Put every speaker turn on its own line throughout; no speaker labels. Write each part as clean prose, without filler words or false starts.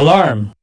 Alarm.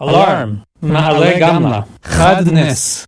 Alarm, na'ale gamla, chadness.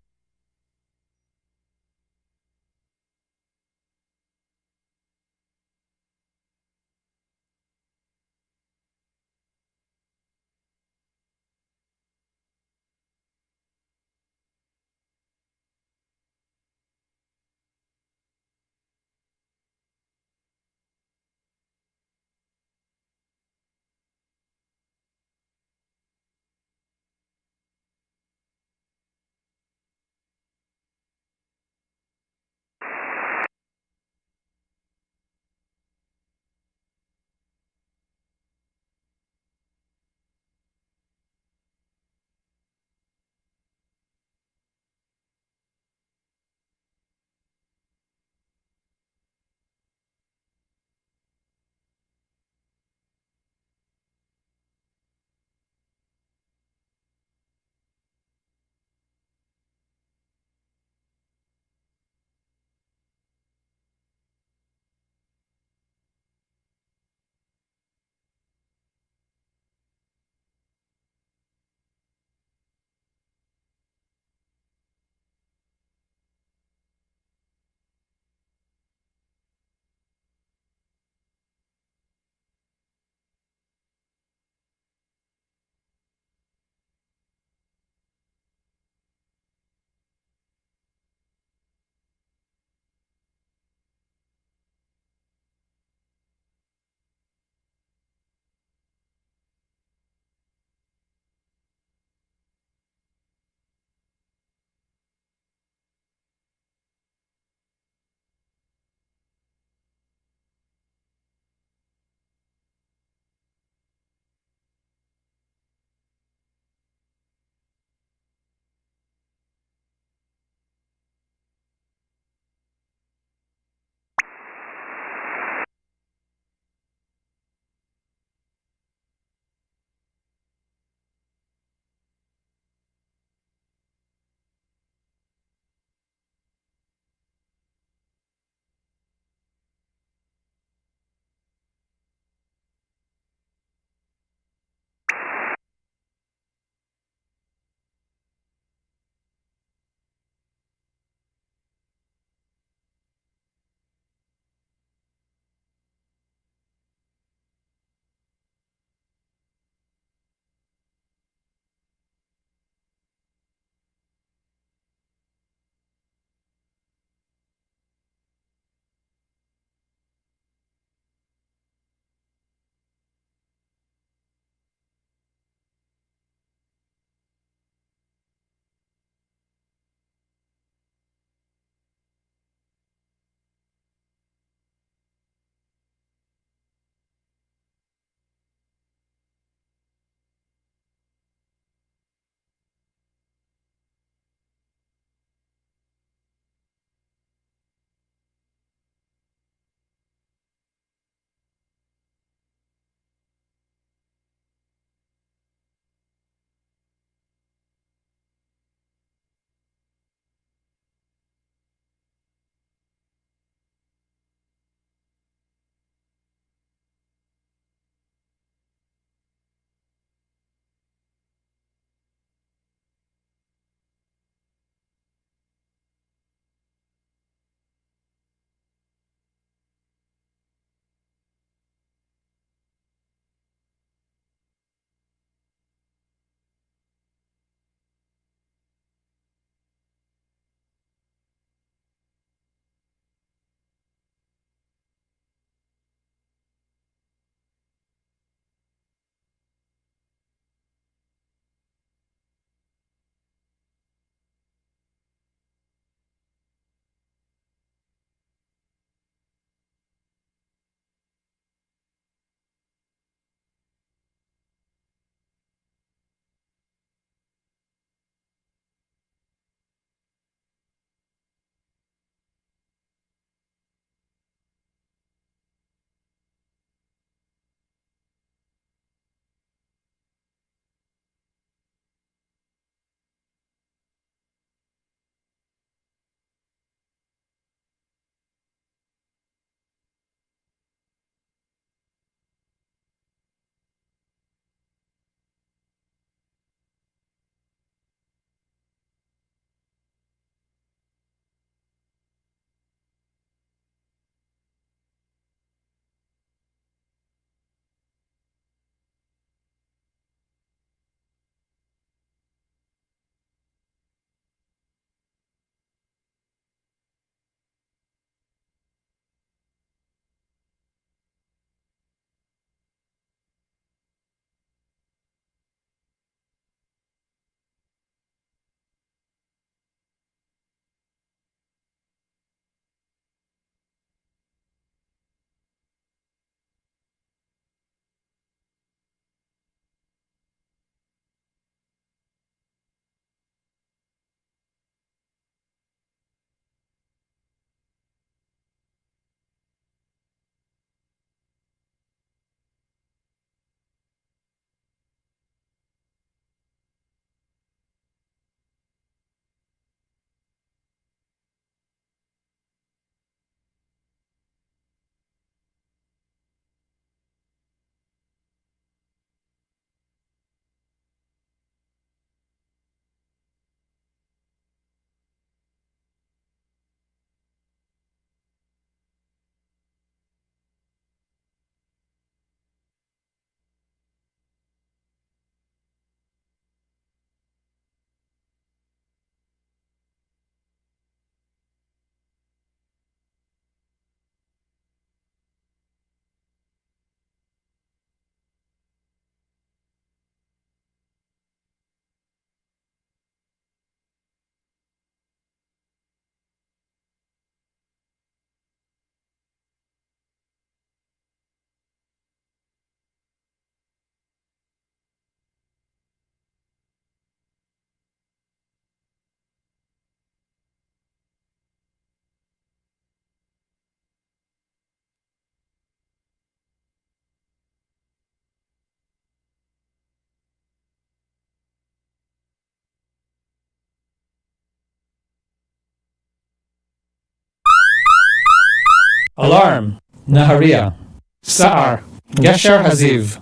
Alarm, Naharia, Sa'ar, Gesher Haziv,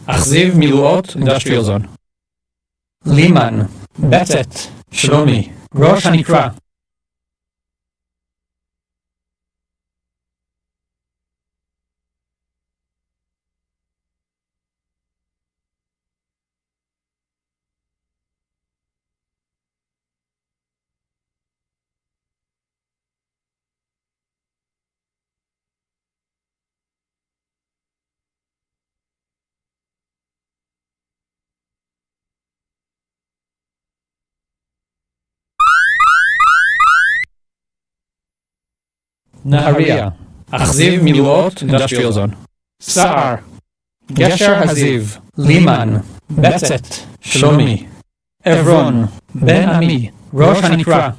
Achziv Miluot Industrial Zone. Liman, Betet, Shlomi, Rosh Hanikra. Naharia, Achziv Miluot Industrial Zone. Sa'ar, Gesher Haziv, Liman, Betet, Shlomi, Evron, Ben Ami, Rosh Hanikra.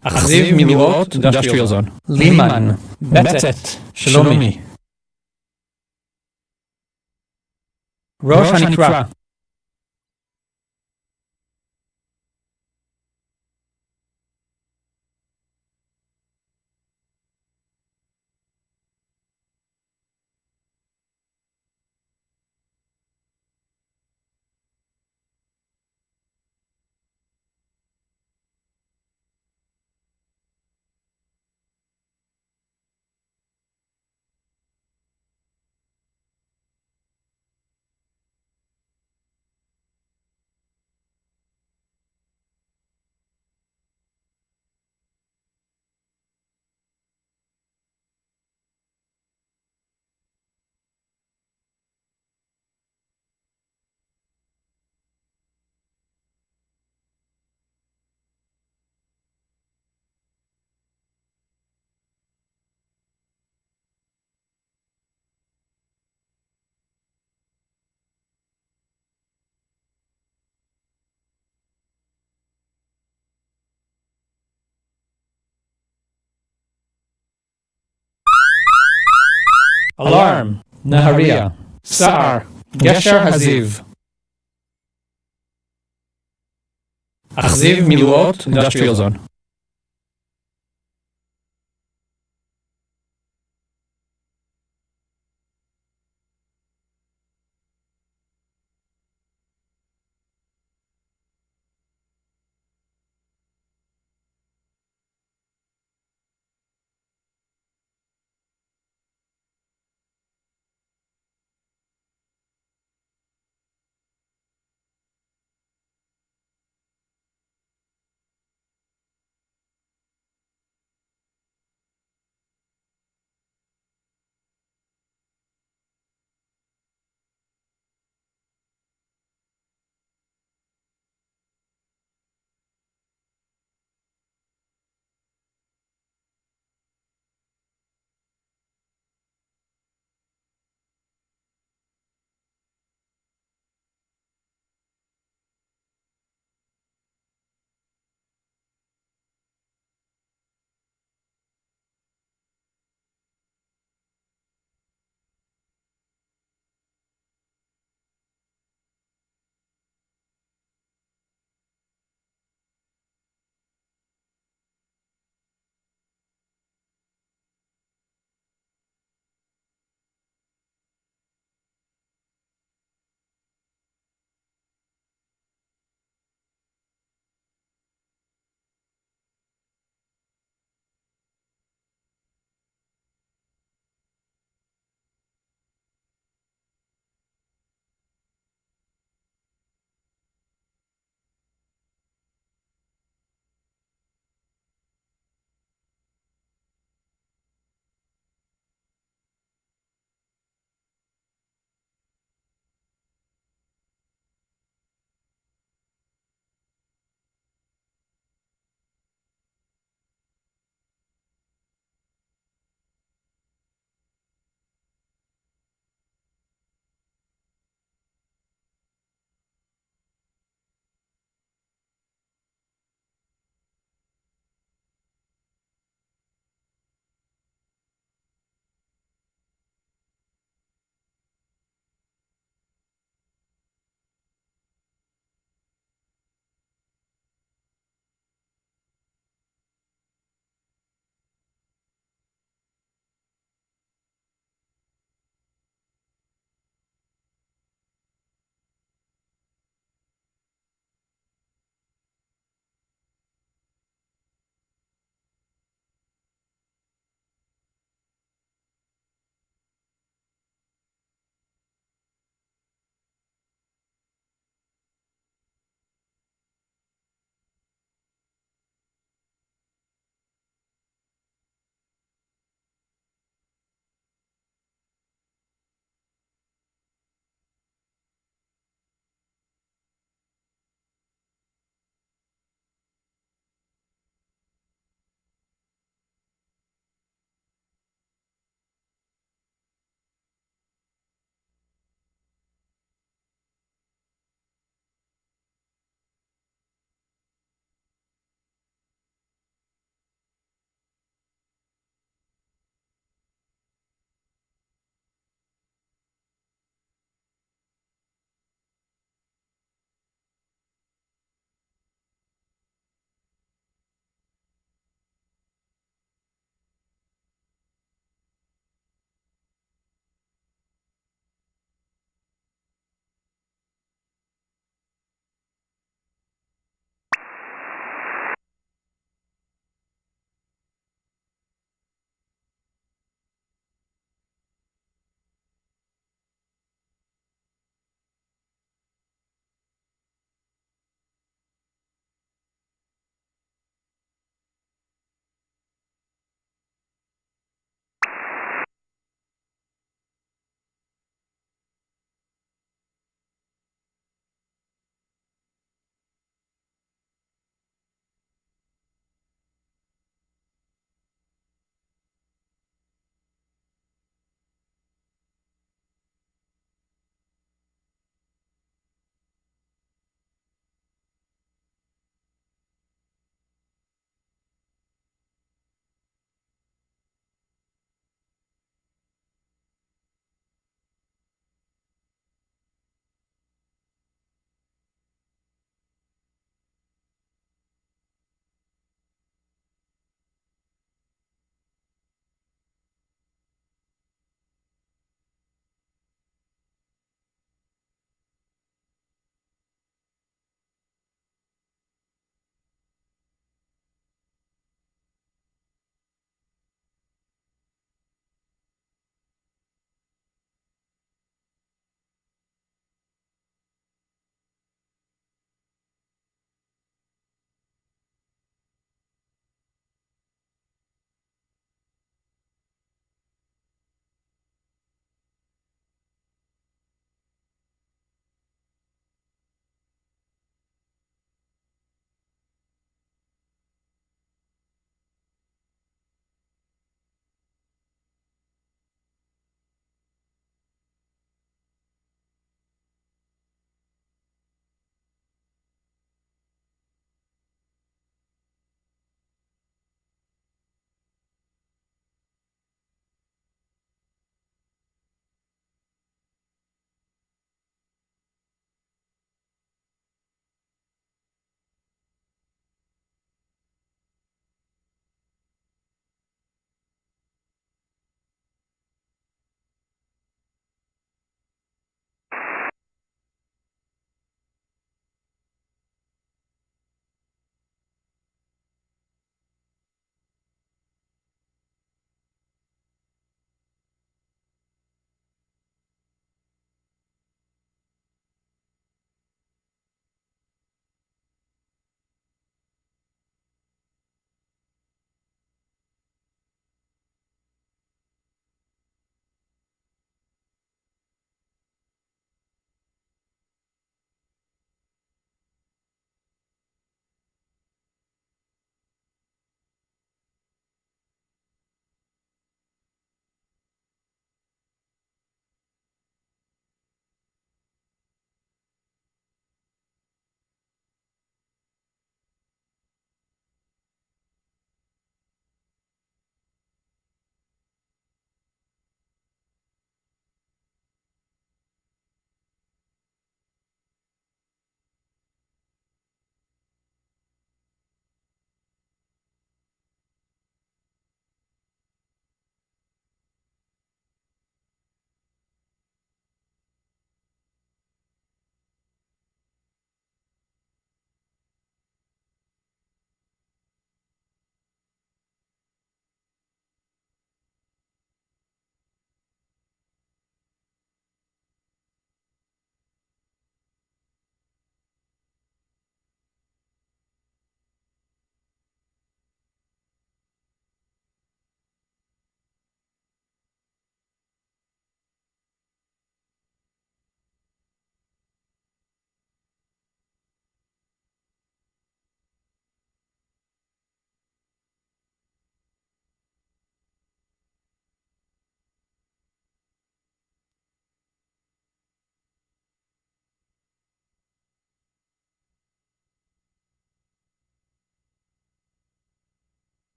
Achziv Miluot Industrial Zone. Liman, Betet, Shlomi, Rosh Hanikra. Alarm, Naharia, Sa'ar, Gesher Haziv, Achziv Miluot Industrial Zone.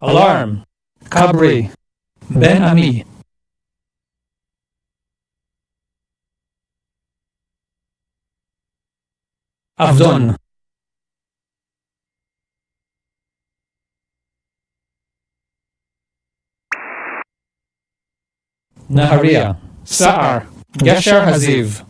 Alarm. Kabri. Ben Ami. Avdon. Naharia. Sa'ar. Gashar Haziv.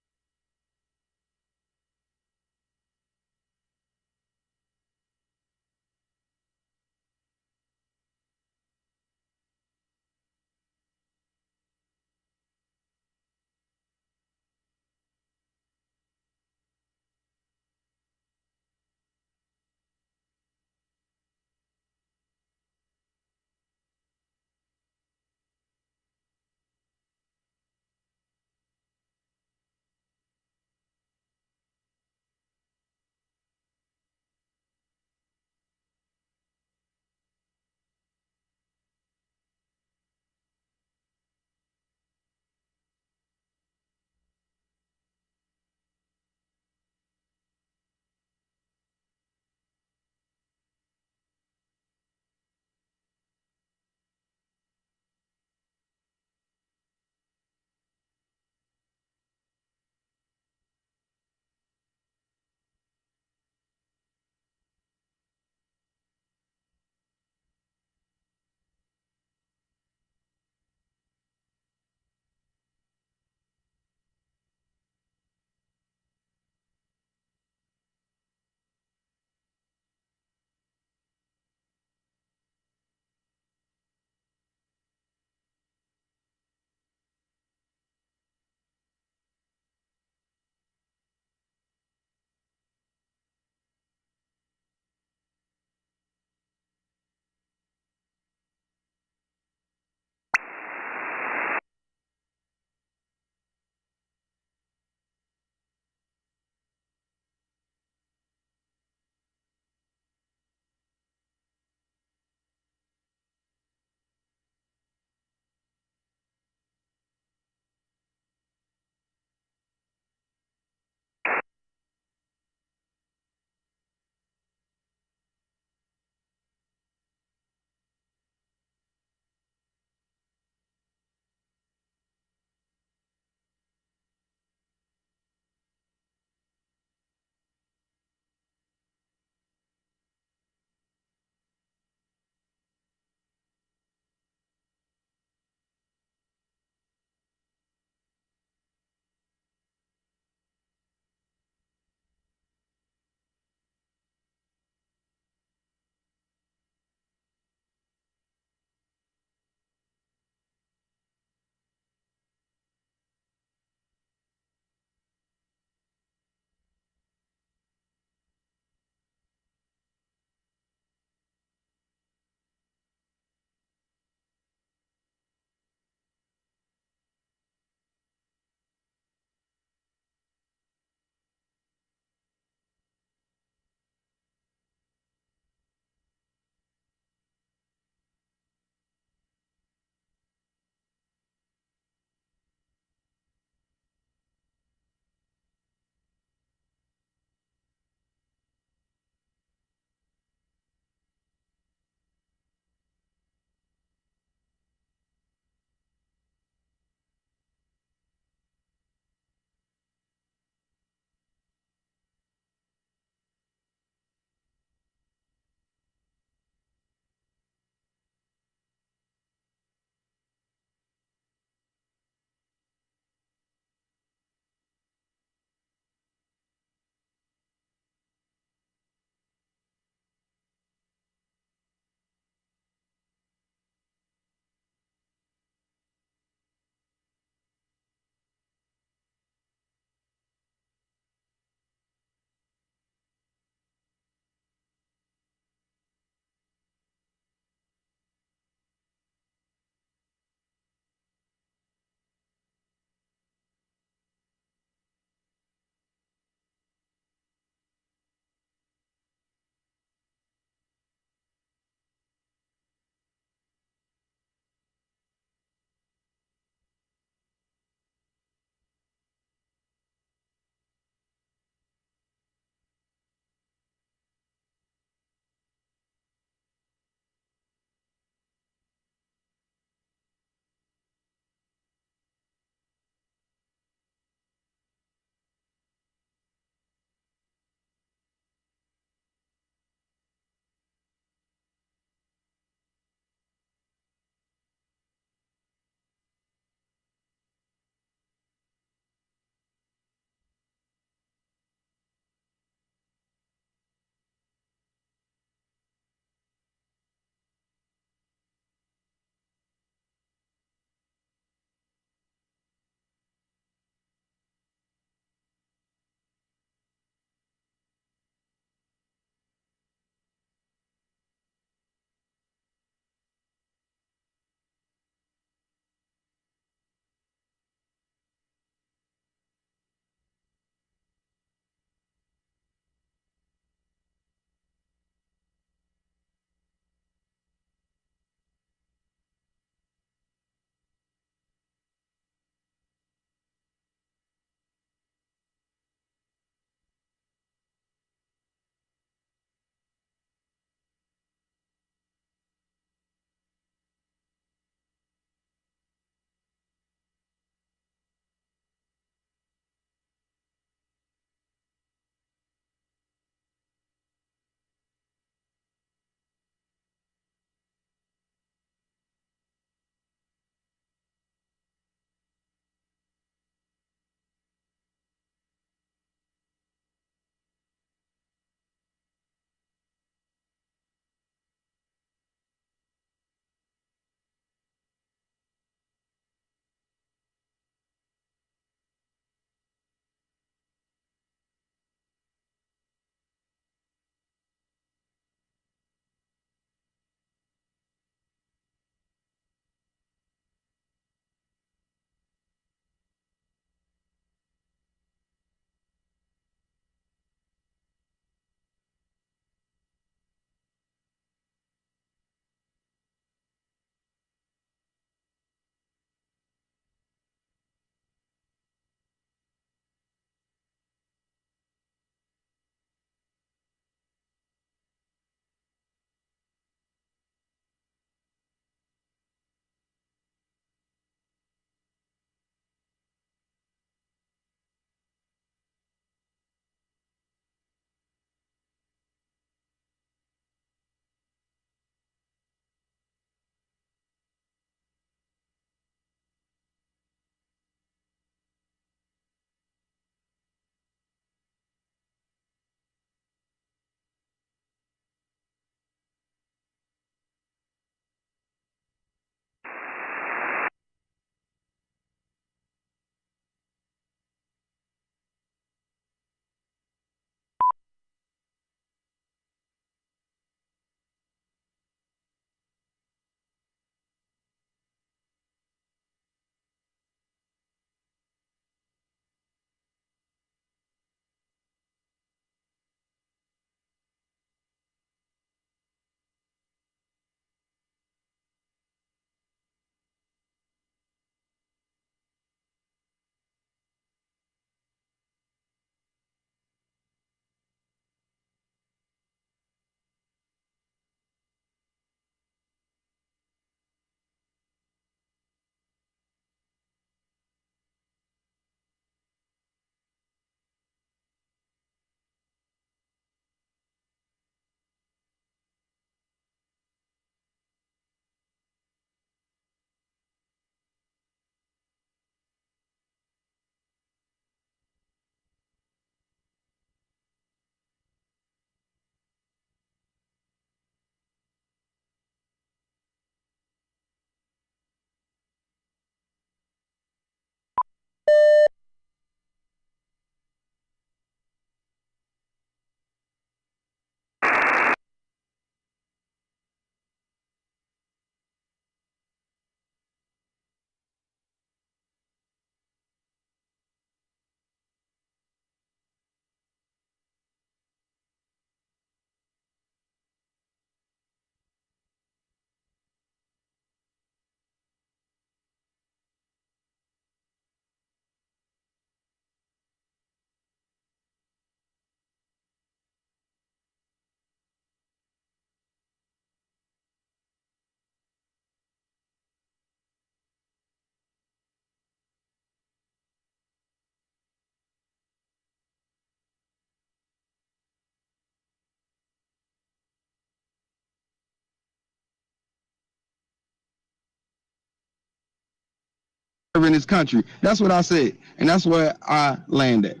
in this country. That's what I said, and that's where I landed.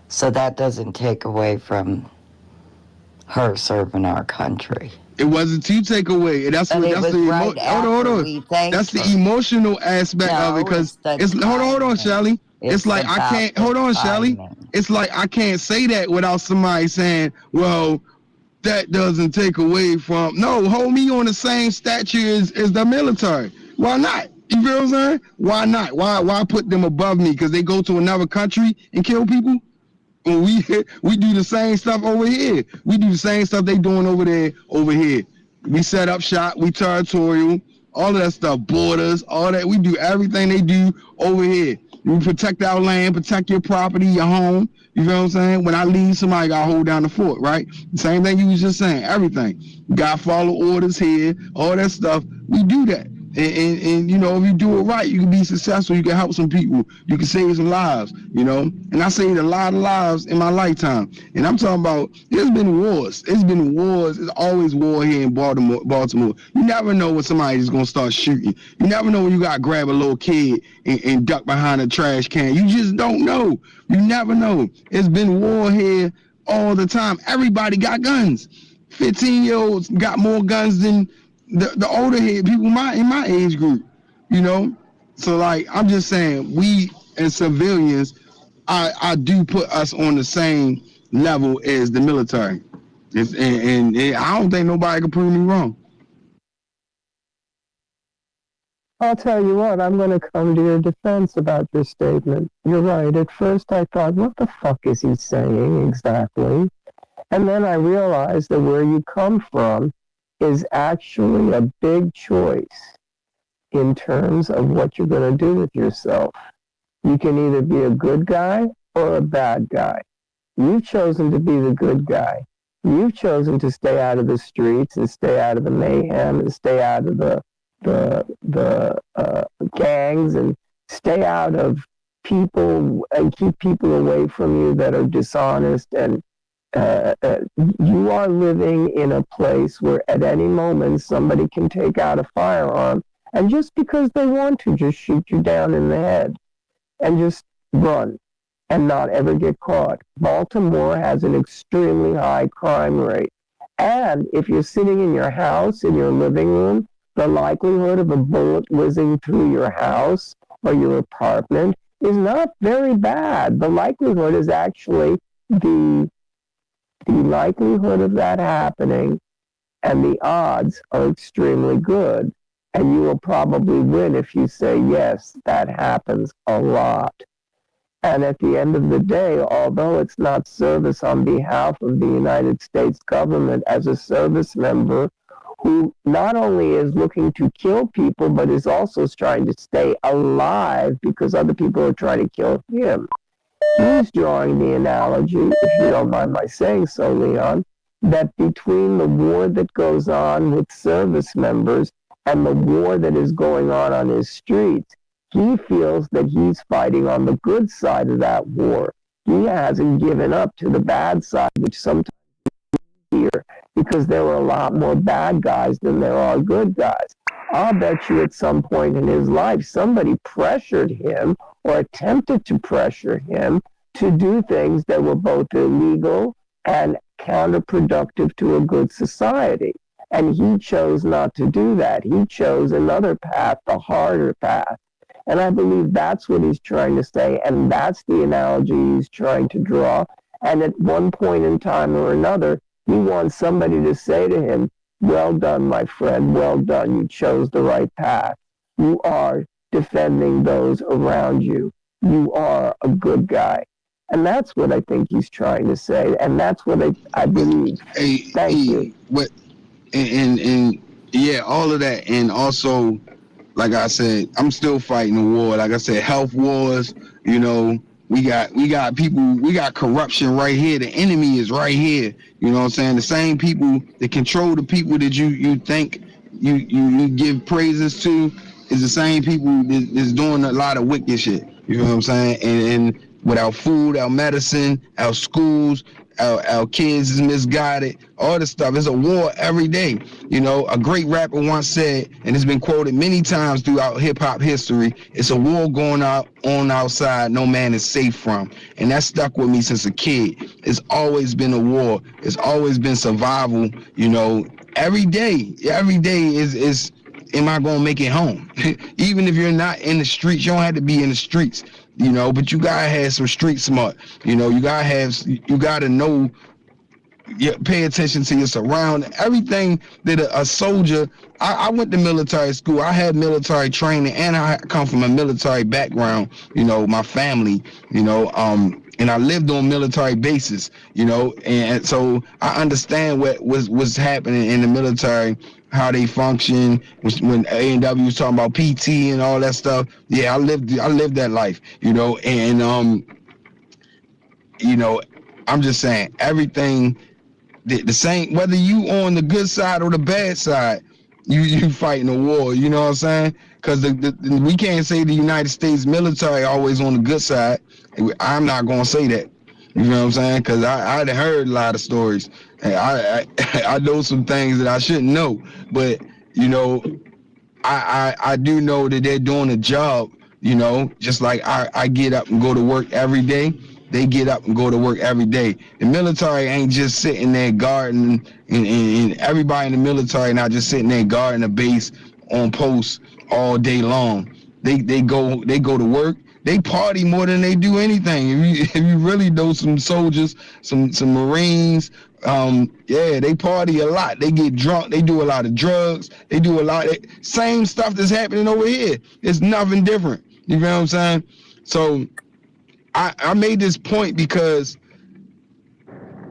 So that doesn't take away from her serving our country.
It wasn't to take away. That's
but
what.
It
That's
was
the
right
hold on.
we thanked
That's the
her.
emotional aspect of it, because it's hold on, Shelly. It's like I can't hold on, Shelly. It's like I can't say that without somebody saying, "Well, that doesn't take away from." No, hold me on the same stature as the military. Why not? You feel what I'm saying? Why not? Why put them above me? Because they go to another country and kill people? And we do the same stuff over here. We do the same stuff they doing over there, over here. We set up shop, we territorial, all of that stuff, borders, all that. We do everything they do over here. We protect our land, protect your property, your home. You feel what I'm saying? When I leave, somebody got to hold down the fort, right? Same thing you was just saying, everything. You got to follow orders here, all that stuff. We do that. And you know, if you do it right, you can be successful. You can help some people. You can save some lives, you know. And I saved a lot of lives in my lifetime. And I'm talking about, there's been wars. It's been wars. There's always war here in Baltimore. You never know when somebody's going to start shooting. You never know when you got to grab a little kid and duck behind a trash can. You just don't know. You never know. It's been war here all the time. Everybody got guns. 15-year-olds got more guns than the older head people in my age group, you know. So like, I'm just saying, we as civilians, I do put us on the same level as the military, and I don't think nobody can prove me wrong.
I'll tell you what, I'm going to come to your defense about your statement. You're right. At first I thought, what the fuck is he saying exactly? And then I realized that where you come from is actually a big choice in terms of what you're going to do with yourself. You can either be a good guy or a bad guy. You've chosen to be the good guy. You've chosen to stay out of the streets and stay out of the mayhem and stay out of the gangs and stay out of people and keep people away from you that are dishonest. And you are living in a place where at any moment somebody can take out a firearm and just because they want to just shoot you down in the head and just run and not ever get caught. Baltimore has an extremely high crime rate. And if you're sitting in your house, in your living room, the likelihood of a bullet whizzing through your house or your apartment is not very bad. The likelihood is actually the likelihood of that happening and the odds are extremely good. And you will probably win if you say, yes, that happens a lot. And at the end of the day, although it's not service on behalf of the United States government, as a service member who not only is looking to kill people, but is also trying to stay alive because other people are trying to kill him. He's drawing the analogy, if you don't mind my saying so, Leon, that between the war that goes on with service members and the war that is going on his streets, he feels that he's fighting on the good side of that war. He hasn't given up to the bad side, which sometimes is easier because there are a lot more bad guys than there are good guys. I'll bet you at some point in his life, somebody pressured him or attempted to pressure him to do things that were both illegal and counterproductive to a good society. And he chose not to do that. He chose another path, the harder path. And I believe that's what he's trying to say, and that's the analogy he's trying to draw. And at one point in time or another, he wants somebody to say to him, well done, my friend, well done, you chose the right path. You are defending those around you. You are a good guy. And that's what I think he's trying to say, and that's what I believe. Thank you.
And yeah, all of that, and also, like I said, I'm still fighting a war. Like I said, health wars. You know, we got people, we got corruption right here. The enemy is right here. You know what I'm saying? The same people that control the people that you think you give praises to is the same people that's doing a lot of wicked shit. You know what I'm saying? And with our food, our medicine, our schools, our kids is misguided, all this stuff. It's a war every day. You know, a great rapper once said, and it's been quoted many times throughout hip-hop history, it's a war going on outside no man is safe from. And that stuck with me since a kid. It's always been a war. It's always been survival. You know, every day is am I going to make it home? Even if you're not in the streets, you don't have to be in the streets, you know, but you got to have some street smart. You know, you got to know, pay attention to your surroundings. Everything that a soldier, I went to military school. I had military training, and I come from a military background, you know, my family, you know, and I lived on military bases, you know, and so I understand what was happening in the military, how they function. When A&W was talking about PT and all that stuff, yeah, I lived that life, you know, and you know, I'm just saying everything the same, whether you on the good side or the bad side, you fighting a war. You know what I'm saying? Because we can't say the United States military always on the good side. I'm not gonna say that. You know what I'm saying? Because I heard a lot of stories, and I know some things that I shouldn't know. But you know, I do know that they're doing a job. You know, just like I get up and go to work every day. They get up and go to work every day. The military ain't just sitting there guarding, and everybody in the military not just sitting there guarding a base on post all day long. They go to work. They party more than they do anything. If you really know some soldiers, some Marines, yeah, they party a lot. They get drunk. They do a lot of drugs. They do a lot of same stuff that's happening over here. It's nothing different. You know what I'm saying? So I made this point because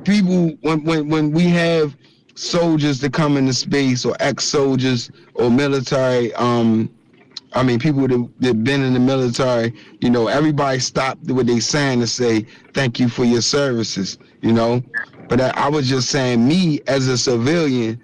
people, when we have soldiers that come into space, or ex-soldiers or military, I mean, people that been in the military, you know, everybody stopped what they saying to say, thank you for your services, you know. But I was just saying, me as a civilian,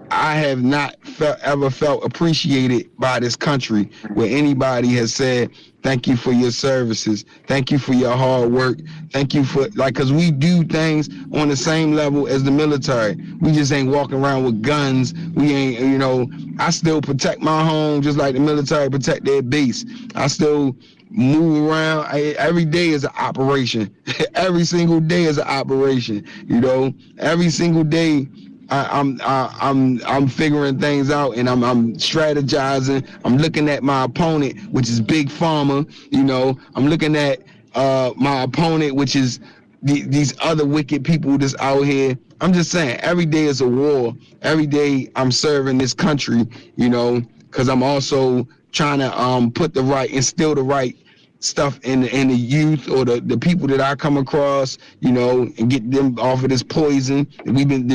I have not ever felt appreciated by this country where anybody has said, thank you for your services. Thank you for your hard work. Thank you for, like, because we do things on the same level as the military. We just ain't walking around with guns. We ain't, you know, I still protect my home just like the military protect their base. I still move around. Every day is an operation. Every single day is an operation, you know. Every single day I'm figuring things out, and I'm strategizing. I'm looking at my opponent, which is Big Pharma. You know, I'm looking at my opponent, which is these other wicked people that's out here. I'm just saying, every day is a war. Every day I'm serving this country. You know, because I'm also trying to instill the right stuff in the youth, or the people that I come across, you know, and get them off of this poison. We've been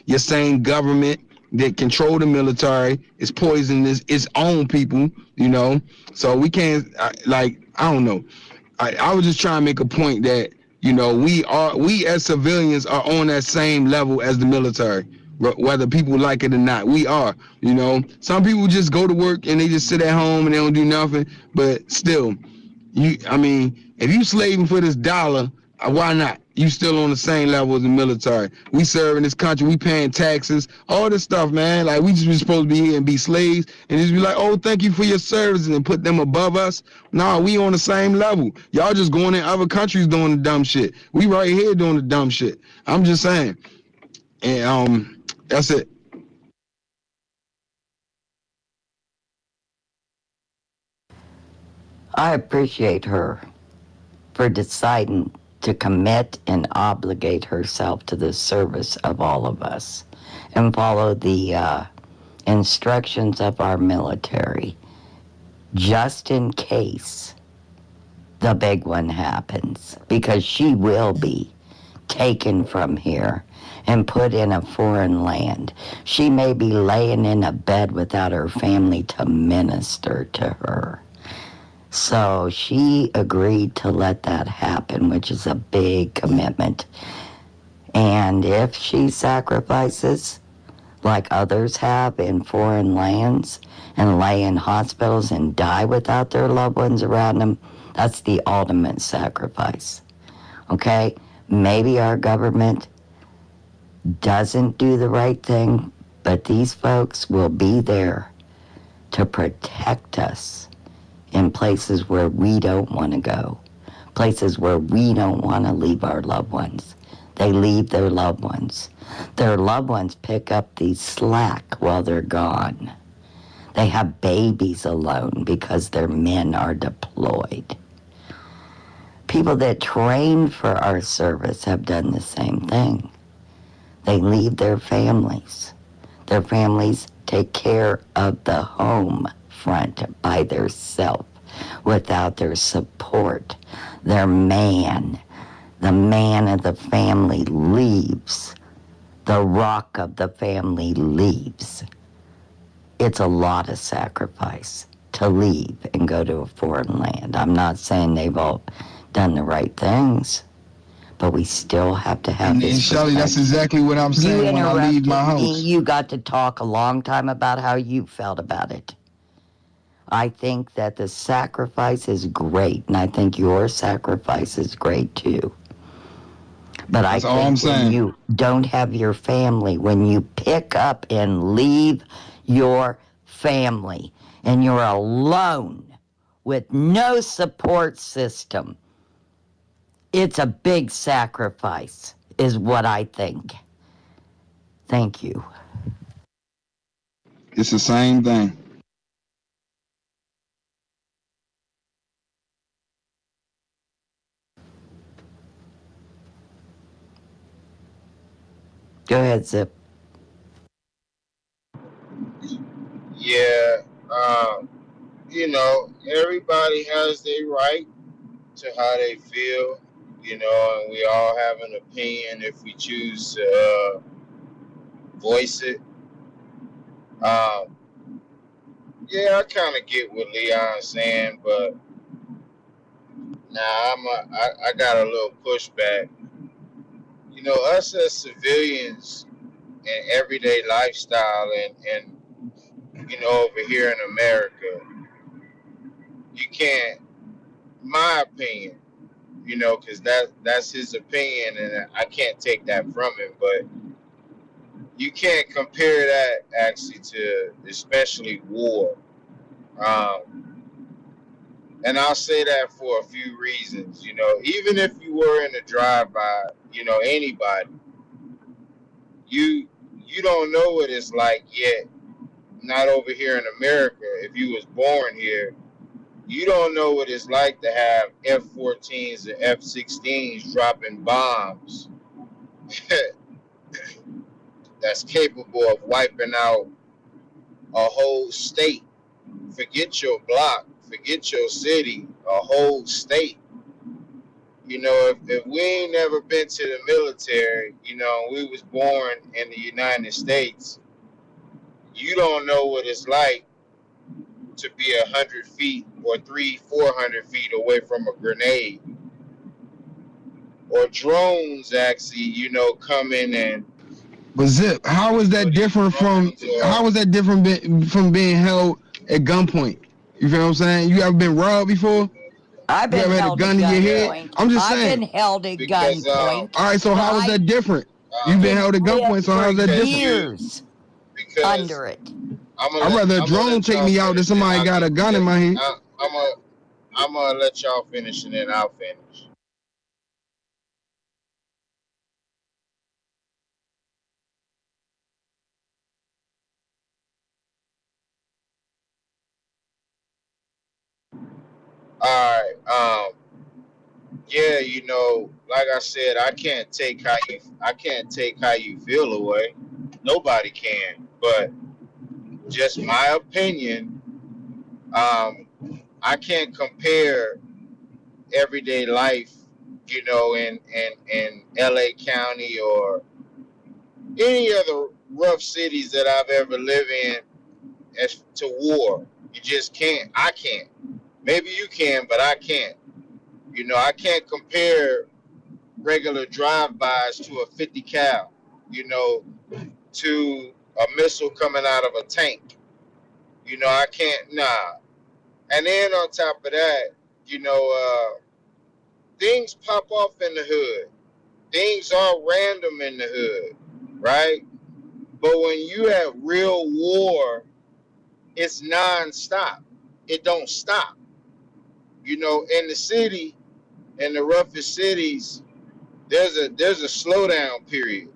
your same government that control the military is poisoning its own people, you know. So we can't I don't know. I was just trying to make a point that, you know, we as civilians are on that same level as the military, whether people like it or not. We are, you know. Some people just go to work and they just sit at home and they don't do nothing, but still. If you slaving for this dollar, why not? You still on the same level as the military. We serve in this country. We paying taxes, all this stuff, man. Like, we just supposed to be here and be slaves and just be like, oh, thank you for your services, and put them above us. Nah, we on the same level. Y'all just going in other countries doing the dumb shit. We right here doing the dumb shit. I'm just saying. And that's it.
I appreciate her for deciding to commit and obligate herself to the service of all of us and follow the instructions of our military, just in case the big one happens, because she will be taken from here and put in a foreign land. She may be laying in a bed without her family to minister to her. So she agreed to let that happen, which is a big commitment. And if she sacrifices, like others have in foreign lands, and lay in hospitals and die without their loved ones around them, that's the ultimate sacrifice. Okay? Maybe our government doesn't do the right thing, but these folks will be there to protect us in places where we don't want to go, places where we don't want to leave our loved ones. They leave their loved ones. Their loved ones pick up the slack while they're gone. They have babies alone because their men are deployed. People that train for our service have done the same thing. They leave their families. Their families take care of the home front by themselves without their support. Their man, the man of the family leaves. The rock of the family leaves. It's a lot of sacrifice to leave and go to a foreign land. I'm not saying they've all done the right things, but we still have to have this
Shelly, that's exactly what I'm saying when I leave my house.
You got to talk a long time about how you felt about it. I think that the sacrifice is great, and I think your sacrifice is great too. But that's I think when you don't have your family, when you pick up and leave your family, and you're alone with no support system, it's a big sacrifice, is what I think. Thank you.
It's the same thing.
Go ahead, Zip.
Yeah, everybody has their right to how they feel, and we all have an opinion if we choose to voice it. Yeah, I kind of get what Leon's saying, but I got a little pushback. Us as civilians and everyday lifestyle and over here in America, you can't, my opinion, because that's his opinion, and I can't take that from him. But you can't compare that actually to especially war. And I'll say that for a few reasons. Even if you were in a drive-by, anybody, you don't know what it's like yet. Not over here in America. If you was born here, you don't know what it's like to have F-14s and F-16s dropping bombs that's capable of wiping out a whole state. Forget your block, forget your city, a whole state. If we ain't never been to the military, we was born in the United States, you don't know what it's like to be 100 feet or 400 feet away from a grenade. Or drones actually, come in and.
But Zip, how is that different from from being held at gunpoint? You feel what I'm saying? You ever been robbed before?
I've been held at gunpoint.
I'm just saying.
I've been held at gunpoint.
All right, so how is that different? You've been held at gunpoint, so how is that different?
Years under it.
I'd rather a drone take me out than somebody got a gun in my hand.
I'm gonna let y'all finish and then I'll finish. All right. Yeah, like I said, I can't take how you feel away. Nobody can. But just my opinion, I can't compare everyday life, in LA County or any other rough cities that I've ever lived in as to war. You just can't. I can't. Maybe you can, but I can't. I can't compare regular drive-bys to a 50 cal, to a missile coming out of a tank. I can't, nah. And then on top of that, things pop off in the hood. things are random in the hood, right? But when you have real war, it's non-stop. It don't stop. You know, in the city, in the roughest cities, there's a slowdown period.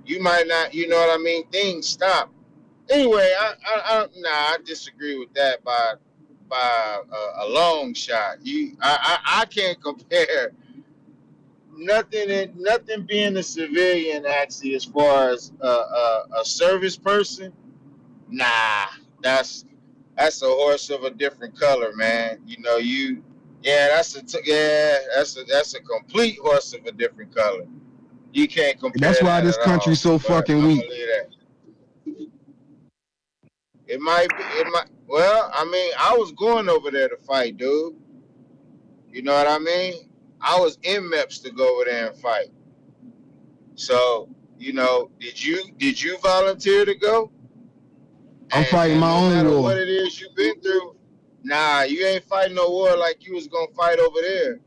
You might not, you know what I mean? Things stop. Anyway, I disagree with that by a long shot. I can't compare nothing being a civilian actually as far as a service person. Nah, that's that's a horse of a different color, man. You know, yeah, that's a complete horse of a different color. You can't
That's
compare
why
that
this
at all.
country's so
But
fucking
I'm
weak.
gonna leave that. It might be. It might. Well, I mean, I was going over there to fight, dude. You know what I mean? I was in MEPS to go over there and fight. So, you know, did you volunteer to go?
I'm fighting
And
my
no
own
matter
war.
what it is you've been through, nah, you ain't fighting no war like you was gonna fight over there.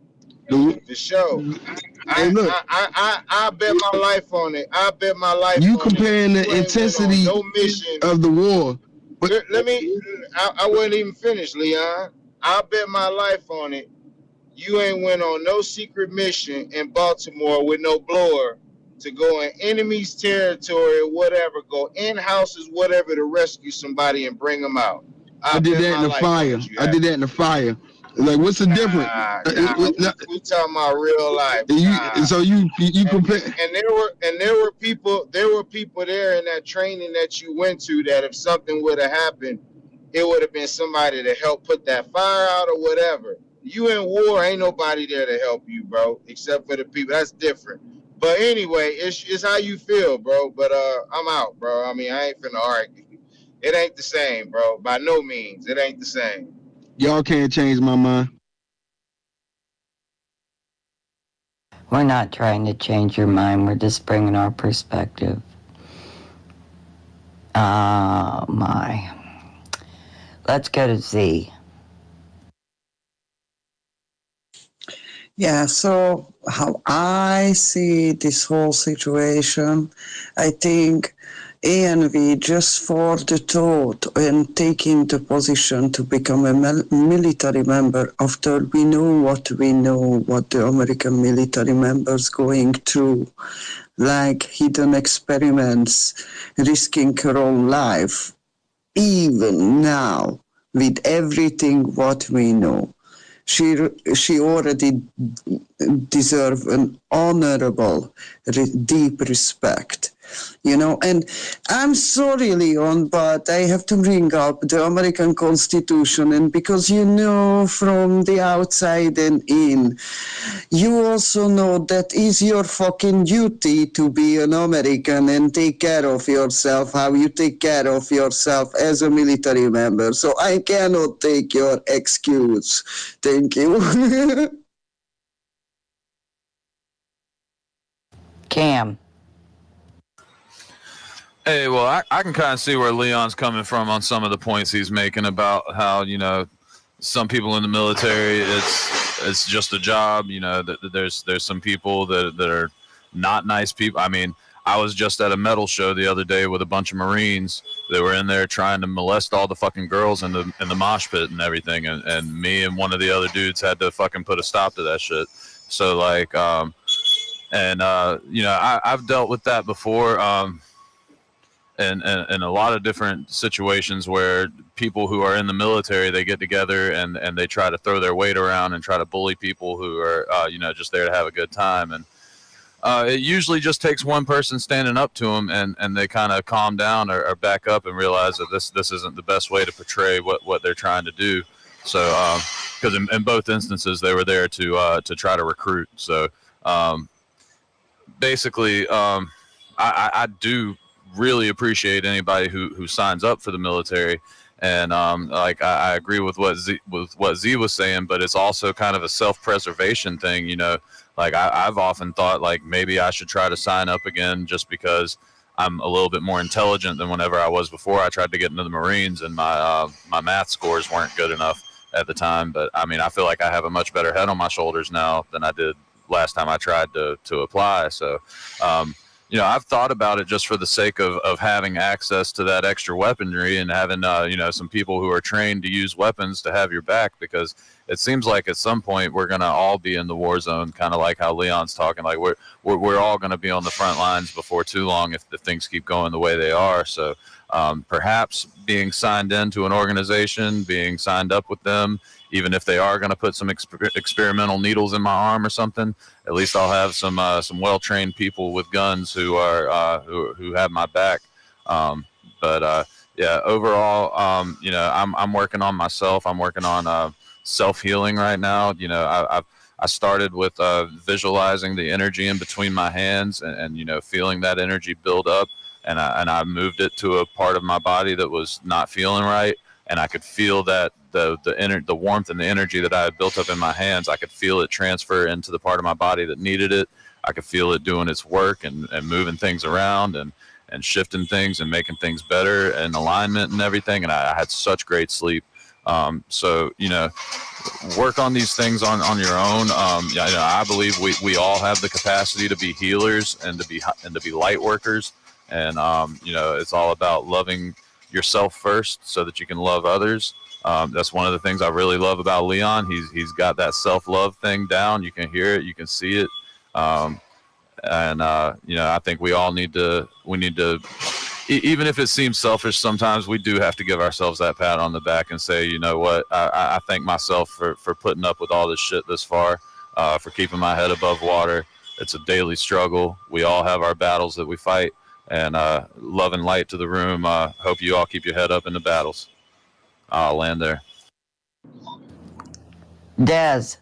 Dude.
For sure.
Hey, look,
I bet my life on it. I bet my life
you
on it.
comparing the
You ain't went on
intensity
no mission.
of the war, but
Let me. I wasn't even finished, Leon. I bet my life on it. You ain't went on no secret mission in Baltimore with no blower to go in enemy's territory or whatever, go in houses, whatever, to rescue somebody and bring them out.
I
I
did
bet
that
my
in the
life on
fire.
it. You
I did
haven't.
that in the fire. Like, what's the difference?
We talking about real life. Nah.
So you
And,
compare.
and there were people there in that training that you went to that if something would have happened, it would have been somebody to help put that fire out or whatever. You in war, ain't nobody there to help you, bro, except for the people. That's different. But anyway, it's how you feel, bro. But I'm out, bro. I mean, I ain't finna argue. It ain't the same, bro. By no means, it ain't the same.
Y'all can't change my mind.
We're not trying to change your mind. We're just bringing our perspective. My. Let's go to Z.
Yeah, so how I see this whole situation, I think ANV just for the thought and taking the position to become a military member after we know, what the American military members going through, like hidden experiments, risking her own life, even now, with everything what we know. She already deserve an honorable, deep respect, and I'm sorry, Leon, but I have to bring up the American Constitution, and because from the outside and in, you also know that is your fucking duty to be an American and take care of yourself, how you take care of yourself as a military member. So I cannot take your excuse. Thank you.
Cam.
Hey, well, I can kind of see where Leon's coming from on some of the points he's making about how, some people in the military, it's just a job. There's some people that are not nice people. I mean, I was just at a metal show the other day with a bunch of Marines that were in there trying to molest all the fucking girls in the mosh pit and everything, and me and one of the other dudes had to fucking put a stop to that shit. So like, I've dealt with that before. And a lot of different situations where people who are in the military, they get together and they try to throw their weight around and try to bully people who are just there to have a good time. And it usually just takes one person standing up to them and they kind of calm down or back up and realize that this isn't the best way to portray what they're trying to do. So because in both instances they were there to try to recruit. So basically I do really appreciate anybody who signs up for the military, and I agree with what Z was saying, but it's also kind of a self-preservation thing. Like I've often thought like maybe I should try to sign up again just because I'm a little bit more intelligent than whenever I was before I tried to get into the Marines, and my math scores weren't good enough at the time. But I mean, I feel like I have a much better head on my shoulders now than I did last time I tried to apply. So, you know, I've thought about it just for the sake of having access to that extra weaponry and having, you know, some people who are trained to use weapons to have your back, because it seems like at some point we're going to all be in the war zone, kind of like how Leon's talking. Like we're all going to be on the front lines before too long if the things keep going the way they are. So perhaps being signed into an organization, being signed up with them, even if they are going to put some experimental needles in my arm or something, at least I'll have some well-trained people with guns who are who have my back. Yeah, overall, you know, I'm working on myself. I'm working on self-healing right now. You know, I started with visualizing the energy in between my hands and you know, feeling that energy build up, and I moved it to a part of my body that was not feeling right, and I could feel that the warmth and the energy that I had built up in my hands, I could feel it transfer into the part of my body that needed it. I could feel it doing its work and moving things around and shifting things and making things better and alignment and everything. And I had such great sleep. So, you know, work on these things on your own. Yeah, you know, I believe we all have the capacity to be healers and to be light workers. And, you know, it's all about loving yourself first so that you can love others. That's one of the things I really love about Leon. He's got that self-love thing down. You can hear it, you can see it. You know, I think we need to, even if it seems selfish sometimes, we do have to give ourselves that pat on the back and say, you know what, I thank myself for putting up with all this shit this far, for keeping my head above water. It's a daily struggle. We all have our battles that we fight, and love and light to the room. Hope you all keep your head up in the battles. I'll land there.
Des.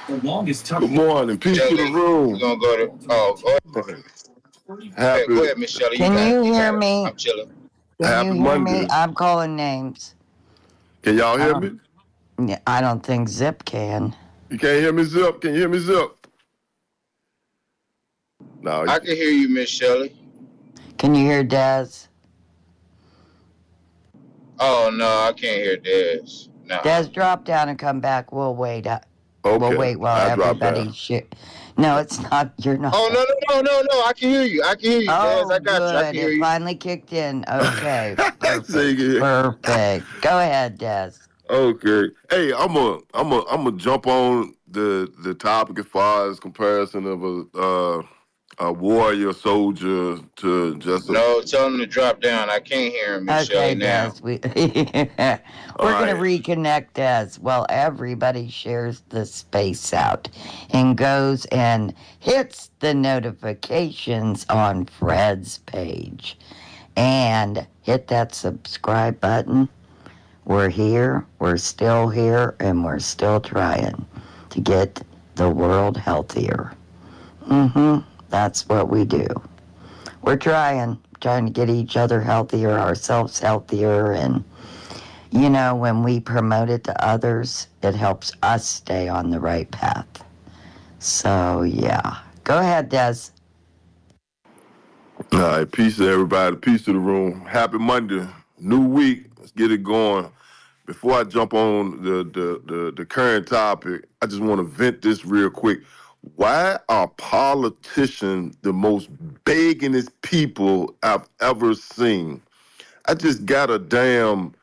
Good morning. Peace to the room.
We're gonna go to go ahead, Miss Shelley.
Can you hear me?
I'm chilling.
Can you hear
Monday.
me? I'm calling names.
Can y'all hear me?
Yeah, I don't think Zip can.
You can't hear me, Zip? Can you hear me, Zip? No,
I can hear you, Miss Shelley.
Can you hear Des?
Oh no, I can't hear Des. No.
Des, drop down and come back. We'll wait.
Okay.
We'll wait while everybody No, it's not. You're not.
Oh no! I can hear you. I can hear you,
Oh,
Des. I got you. I can hear
it
you.
finally kicked in. Okay, perfect. Go ahead, Des.
Okay. Hey, I'm gonna jump on the topic as far as comparison of a warrior soldier to just
No, tell him to drop down. I can't hear him, Miss Shelley, now.
Des. We're gonna reconnect, Des. Well, everybody shares the space out and goes and hits the notifications on Fred's page and hit that subscribe button. We're here, we're still here, and we're still trying to get the world healthier. That's what we do. We're trying to get each other healthier, ourselves healthier, and, you know, when we promote it to others, it helps us stay on the right path. So, yeah. Go ahead, Des.
All right, peace to everybody, peace to the room. Happy Monday, new week. Let's get it going. Before I jump on the current topic, I just want to vent this real quick. Why are politicians the most beggingest people I've ever seen? I just got a damn,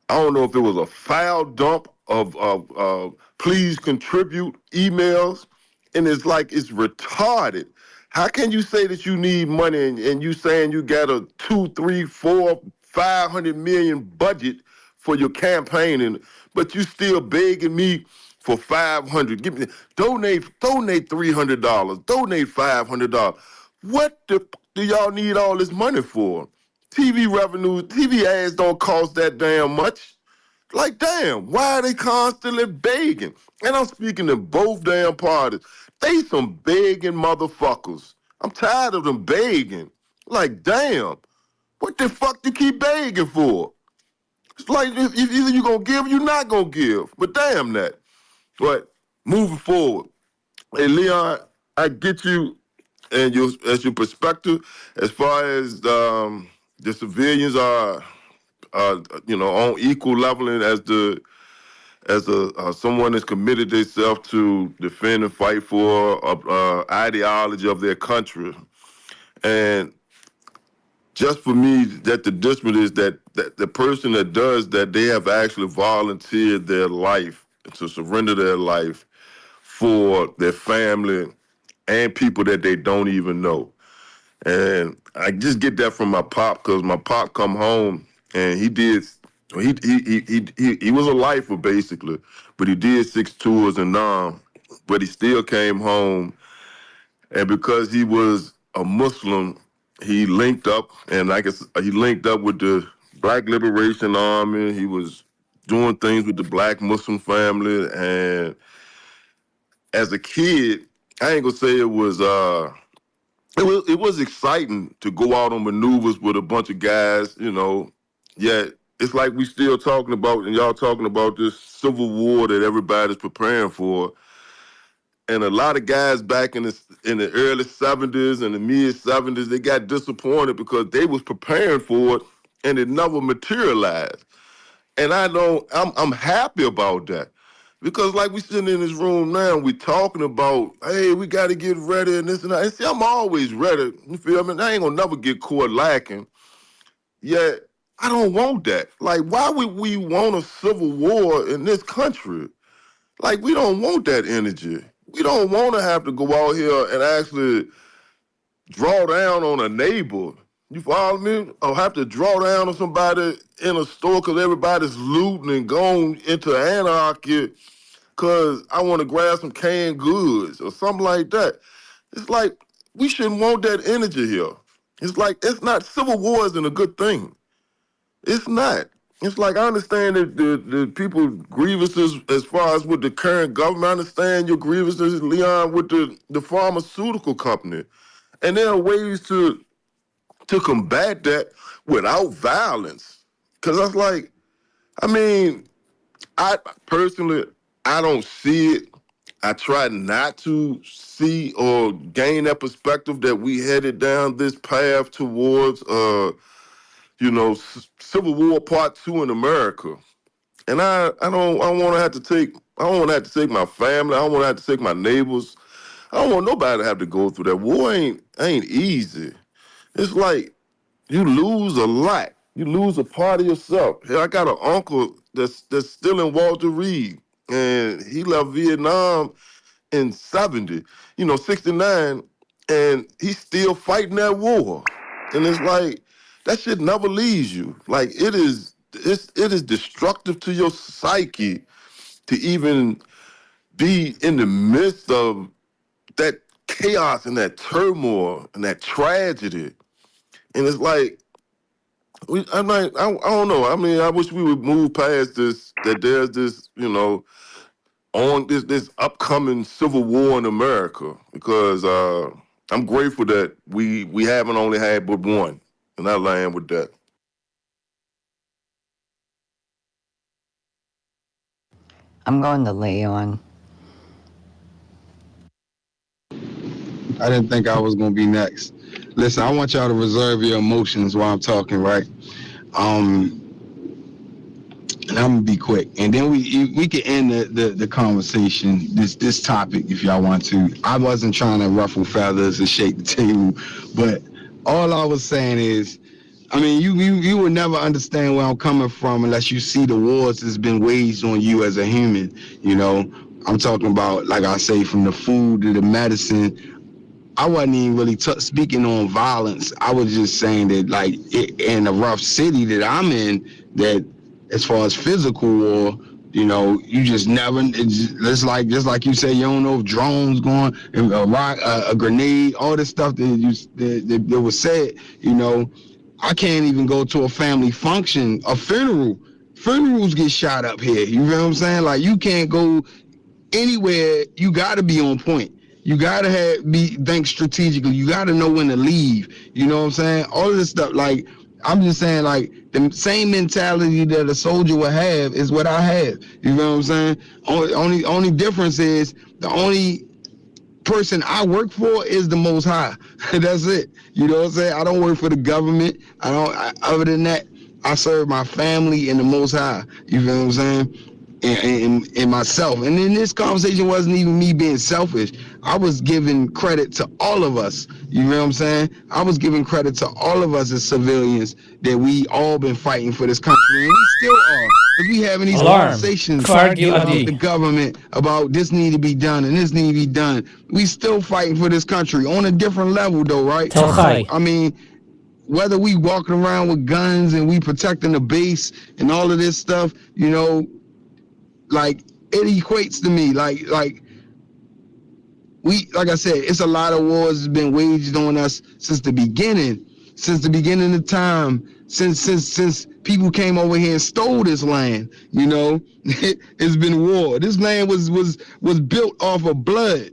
I don't know if it was a file dump of please contribute emails, and it's like it's retarded. How can you say that you need money and you saying you got a 2, 3, 4, 500 million budget for your campaigning, but you still begging me for 500? Give me donate $300, donate $500. What do y'all need all this money for? TV revenue, TV ads don't cost that damn much. Like, damn, why are they constantly begging? And I'm speaking to both damn parties. They some begging motherfuckers. I'm tired of them begging. Like, damn, what the fuck you keep begging for? It's like if either you gonna give or you not gonna give. But damn that. But moving forward, hey Leon, I get you and your perspective as far as the civilians are on equal leveling as someone that's committed themselves to defend and fight for ideology of their country. And just for me, that the discipline is that the person that does that, they have actually volunteered their life to surrender their life for their family and people that they don't even know. And I just get that from my pop, because my pop come home and he was a lifer basically, but he did 6 tours and but he still came home, and because he was a Muslim, he linked up, and he linked up with the Black Liberation Army. He was doing things with the Black Muslim family, and as a kid, I ain't gonna say it was it was exciting to go out on maneuvers with a bunch of guys, yet it's like we still talking about, and y'all talking about this civil war that everybody's preparing for. And a lot of guys back in the early 70s and the mid 70s, they got disappointed because they was preparing for it and it never materialized. And I'm happy about that. Because like we sitting in this room now, we talking about, hey, we got to get ready and this and that. And see, I'm always ready. You feel me? I ain't gonna never get caught lacking. Yet I don't want that. Like, why would we want a civil war in this country? Like, we don't want that energy. We don't want to have to go out here and actually draw down on a neighbor. You follow me? Or have to draw down on somebody in a store because everybody's looting and going into anarchy because I want to grab some canned goods or something like that. It's like, we shouldn't want that energy here. It's like, it's not, civil war isn't a good thing. It's not. It's like, I understand that the people grievances as far as with the current government. I understand your grievances, Leon, with the pharmaceutical company. And there are ways to combat that without violence. Because I was like, I mean, I personally, I don't see it. I try not to see or gain that perspective that we headed down this path towards, Civil War Part 2 in America. And I don't want to have to take my family. I don't want to have to take my neighbors. I don't want nobody to have to go through that. War ain't easy. It's like you lose a lot. You lose a part of yourself. Hey, I got an uncle that's still in Walter Reed, and he left Vietnam in 69, and he's still fighting that war. And it's like, that shit never leaves you. Like, it is destructive to your psyche to even be in the midst of that chaos and that turmoil and that tragedy. And it's like, I don't know. I mean, I wish we would move past this, that there's this, on this upcoming civil war in America, because I'm grateful that we haven't only had but one. And I land with that.
I'm going to Leon.
I didn't think I was going to be next. Listen, I want y'all to reserve your emotions while I'm talking, right? And I'm gonna be quick, and then we can end the conversation, this topic, if y'all want to. I wasn't trying to ruffle feathers and shake the table, but all I was saying is, I mean, you will never understand where I'm coming from unless you see the wars that's been waged on you as a human. I'm talking about, like I say, from the food to the medicine. I wasn't even really speaking on violence. I was just saying that, like, in a rough city that I'm in, that as far as physical war, you just never. It's just like you say, you don't know if drones going, a rock, a grenade, all this stuff that was said. I can't even go to a family function, a funeral. Funerals get shot up here. You know what I'm saying? Like, you can't go anywhere. You got to be on point. You gotta think strategically. You gotta know when to leave. You know what I'm saying? All of this stuff. Like, I'm just saying, like, the same mentality that a soldier would have is what I have. You know what I'm saying? Only difference is the only person I work for is the Most High. That's it. You know what I'm saying? I don't work for the government. Other than that, I serve my family and the Most High. You feel what I'm saying? And myself. And then this conversation wasn't even me being selfish. I was giving credit to all of us. You know what I'm saying? I was giving credit to all of us as civilians that we all been fighting for this country. And we still are. Because we having these conversations about the government, about this need to be done and this need to be done. We still fighting for this country on a different level though, right? I mean, whether we walking around with guns and we protecting the base and all of this stuff, you know, like it equates to me like I said, it's a lot of wars that's been waged on us since the beginning of time, since people came over here and stole this land. You know, it's been war. This land was built off of blood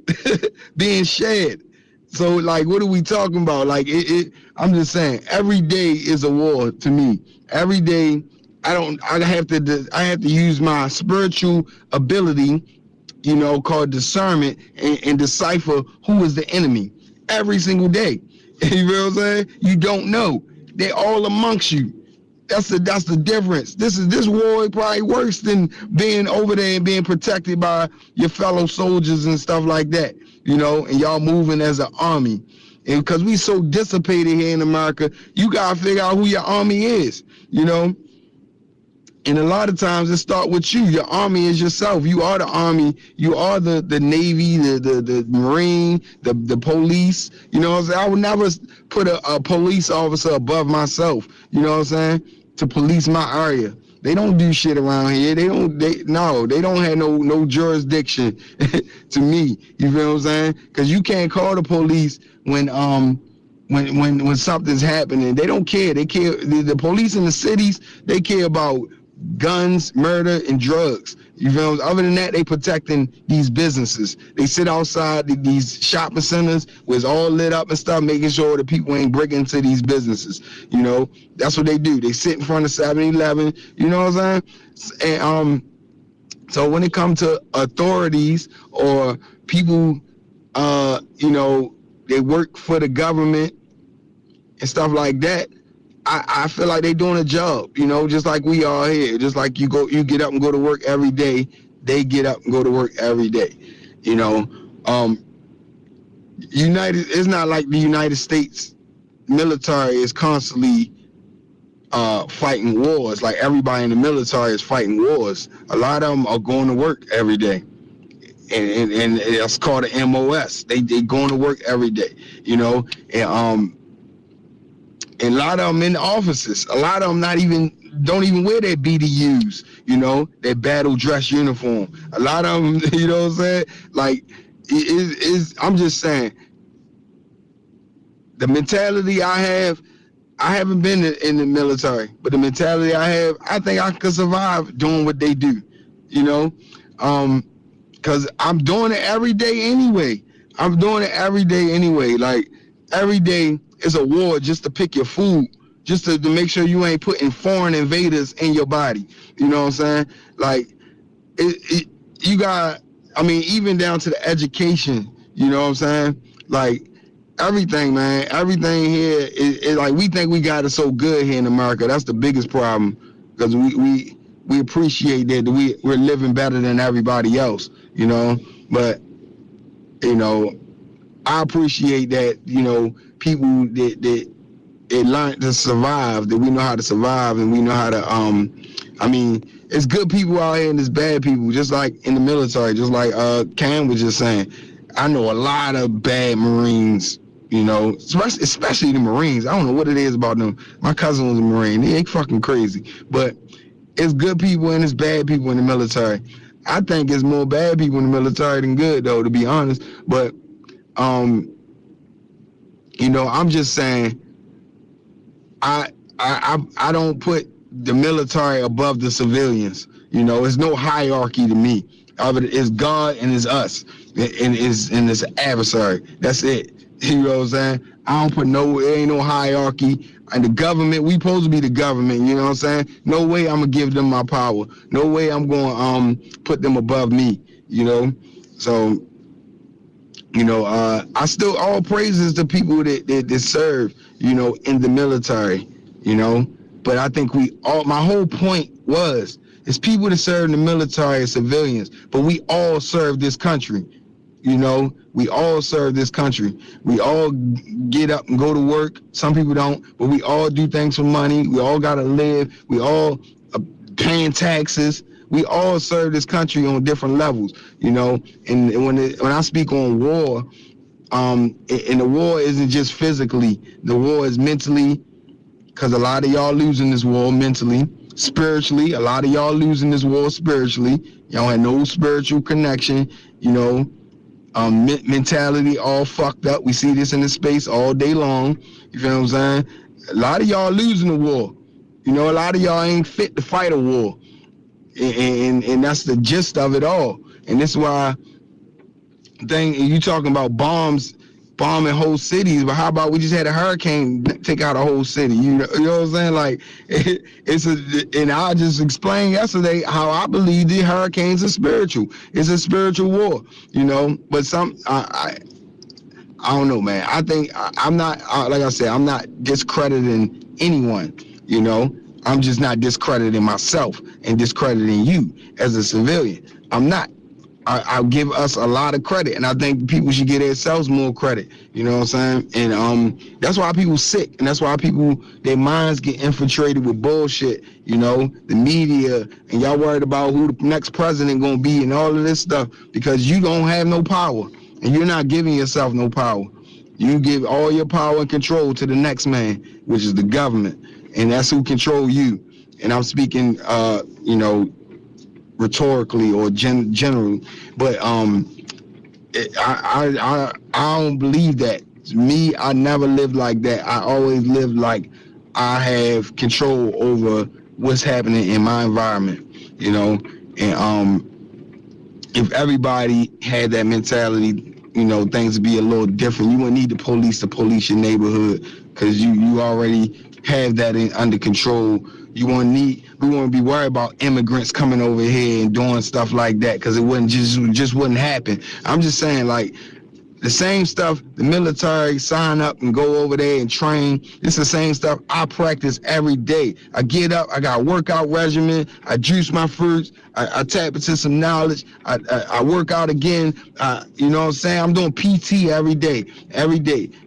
being shed. So like, what are we talking about? Like I'm just saying, every day is a war to me. Every day I have to use my spiritual ability, you know, called discernment, and decipher who is the enemy every single day. You know what I'm saying? You don't know. They're all amongst you. That's the difference. This war is probably worse than being over there and being protected by your fellow soldiers and stuff like that. You know, and y'all moving as an army. And because we so dissipated here in America, you gotta figure out who your army is, you know. And a lot of times it starts with you. Your army is yourself. You are the army. You are the Navy, the Marine, the police. You know what I'm saying? I would never put a police officer above myself, you know what I'm saying, to police my area. They don't do shit around here. They don't have no jurisdiction to me. You feel what I'm saying? Because you can't call the police when something's happening. They don't care. They care. The police in the cities, they care about guns, murder, and drugs. You feel? Other than that, they protecting these businesses. They sit outside these shopping centers where it's all lit up and stuff, making sure that people ain't breaking into these businesses. You know, that's what they do. They sit in front of 7-Eleven. You know what I'm saying? And so when it comes to authorities or people, you know, they work for the government and stuff like that, I feel like they doing a job, you know, just like we are here. Just like you get up and go to work every day. They get up and go to work every day, you know. It's not like the United States military is constantly fighting wars. Like everybody in the military is fighting wars. A lot of them are going to work every day. And it's called an MOS. They going to work every day, you know. And a lot of them in the offices. A lot of them don't even wear their BDUs, you know, their battle dress uniform. A lot of them, you know what I'm saying? Like, I'm just saying, the mentality I have, I haven't been in the military, but the mentality I have, I think I could survive doing what they do, you know? Because I'm doing it every day anyway. Like, every day is a war just to pick your food, just to make sure you ain't putting foreign invaders in your body. You know what I'm saying? Like, you got, I mean, even down to the education, you know what I'm saying? Like, everything, man, everything here is like, we think we got it so good here in America. That's the biggest problem, because we appreciate that we're living better than everybody else, you know? But, you know, I appreciate that, you know, people that learn to survive, that we know how to survive, and we know how to, I mean, it's good people out here and there's bad people, just like in the military, just like Cam was just saying. I know a lot of bad Marines, you know, especially the Marines. I don't know what it is about them. My cousin was a Marine. They ain't fucking crazy. But it's good people and it's bad people in the military. I think it's more bad people in the military than good, though, to be honest. But you know, I'm just saying, I don't put the military above the civilians. You know, there's no hierarchy to me. It's God and it's us, and it's adversary. That's it. You know what I'm saying? I don't put there ain't no hierarchy. And the government, we supposed to be the government. You know what I'm saying? No way I'm gonna give them my power. No way I'm gonna put them above me. You know, so. You know, I still, all praises to people that serve, you know, in the military, you know, But I think my whole point was, it's people that serve in the military as civilians, but we all serve this country. You know, we all serve this country. We all get up and go to work. Some people don't, but we all do things for money. We all got to live. We all paying taxes. We all serve this country on different levels, you know. And when I speak on war, and the war isn't just physically. The war is mentally, because a lot of y'all losing this war mentally. Spiritually, a lot of y'all losing this war spiritually. Y'all had no spiritual connection, you know. Mentality all fucked up. We see this in the space all day long. You feel what I'm saying? A lot of y'all losing the war. You know, a lot of y'all ain't fit to fight a war. And that's the gist of it all. And this is why you talking about bombing whole cities, but how about we just had a hurricane take out a whole city? You know what I'm saying? Like, and I just explained yesterday how I believe the hurricanes are spiritual. It's a spiritual war, you know. But I don't know, man. I think I'm not, like I said, I'm not discrediting anyone, you know. I'm just not discrediting myself and discrediting you as a civilian. I'm not. I'll give us a lot of credit, and I think people should give themselves more credit. You know what I'm saying? And that's why people sick, and that's why their minds get infiltrated with bullshit. You know, the media, and y'all worried about who the next president gonna be and all of this stuff, because you don't have no power, and you're not giving yourself no power. You give all your power and control to the next man, which is the government, and that's who control you. And I'm speaking, you know, rhetorically or generally, but I don't believe that. Me, I never lived like that. I always lived like I have control over what's happening in my environment, you know. And if everybody had that mentality, you know, things would be a little different. You wouldn't need the police to police your neighborhood, because you already have that under control. We wouldn't be worried about immigrants coming over here and doing stuff like that, because it just wouldn't happen. I'm just saying, like, the same stuff the military sign up and go over there and train, it's the same stuff I practice every day. I get up, I got a workout regimen, I juice my fruits, I tap into some knowledge, I work out again, you know what I'm saying? I'm doing PT every day.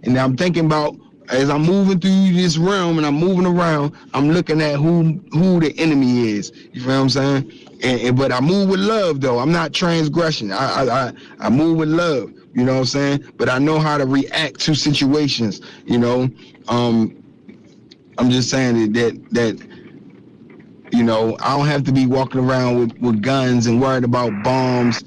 And I'm thinking about, as I'm moving through this realm and I'm moving around, I'm looking at who the enemy is. You feel what I'm saying? But I move with love, though. I'm not transgression. I move with love. You know what I'm saying? But I know how to react to situations. You know, I'm just saying that you know, I don't have to be walking around with guns and worried about bombs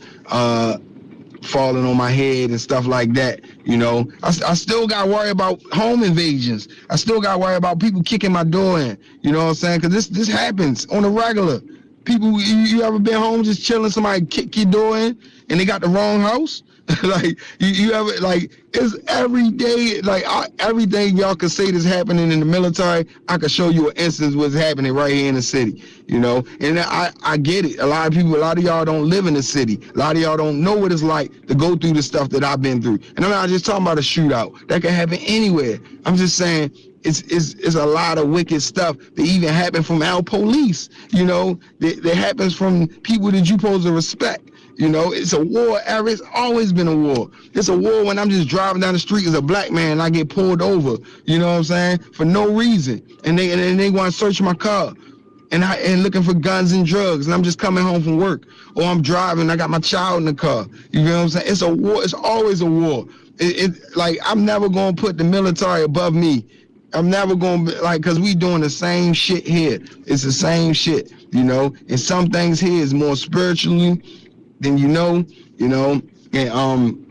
falling on my head and stuff like that. You know, I still got to worry about home invasions. I still got to worry about people kicking my door in. You know what I'm saying? Because this happens on a regular. People, you ever been home just chilling, somebody kick your door in and they got the wrong house? Like, you ever, like, it's every day, like, everything y'all can say that's happening in the military, I can show you an instance what's happening right here in the city, you know. And I get it. A lot of y'all don't live in the city. A lot of y'all don't know what it's like to go through the stuff that I've been through. And I'm not just talking about a shootout. That can happen anywhere. I'm just saying, it's a lot of wicked stuff that even happen from our police, you know, that happens from people that you supposed to respect. You know, it's a war era. It's always been a war. It's a war when I'm just driving down the street as a black man and I get pulled over, you know what I'm saying, for no reason. And they want to search my car and looking for guns and drugs, and I'm just coming home from work. Or I'm driving, I got my child in the car. You know what I'm saying? It's a war. It's always a war. Like, I'm never going to put the military above me. I'm never going to, like, because we doing the same shit here. It's the same shit, you know. And some things here is more spiritually than you know, and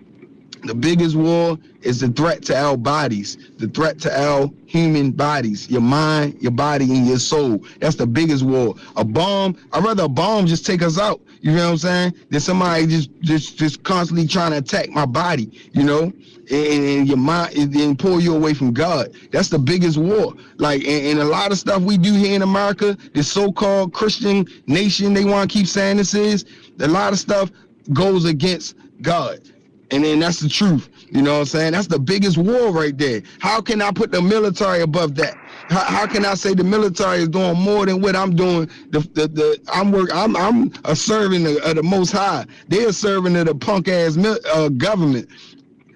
the biggest war is the threat to our bodies, the threat to our human bodies, your mind, your body, and your soul. That's the biggest war. I'd rather a bomb just take us out, you know what I'm saying, than somebody just constantly trying to attack my body, you know, and your mind, and pull you away from God. That's the biggest war. Like, and a lot of stuff we do here in America, this so-called Christian nation, they want to keep saying this is, a lot of stuff goes against God. And then that's the truth. You know what I'm saying? That's the biggest war right there. How can I put the military above that? How can I say the military is doing more than what I'm doing? I'm a servant of the Most High. They're serving of the punk ass government.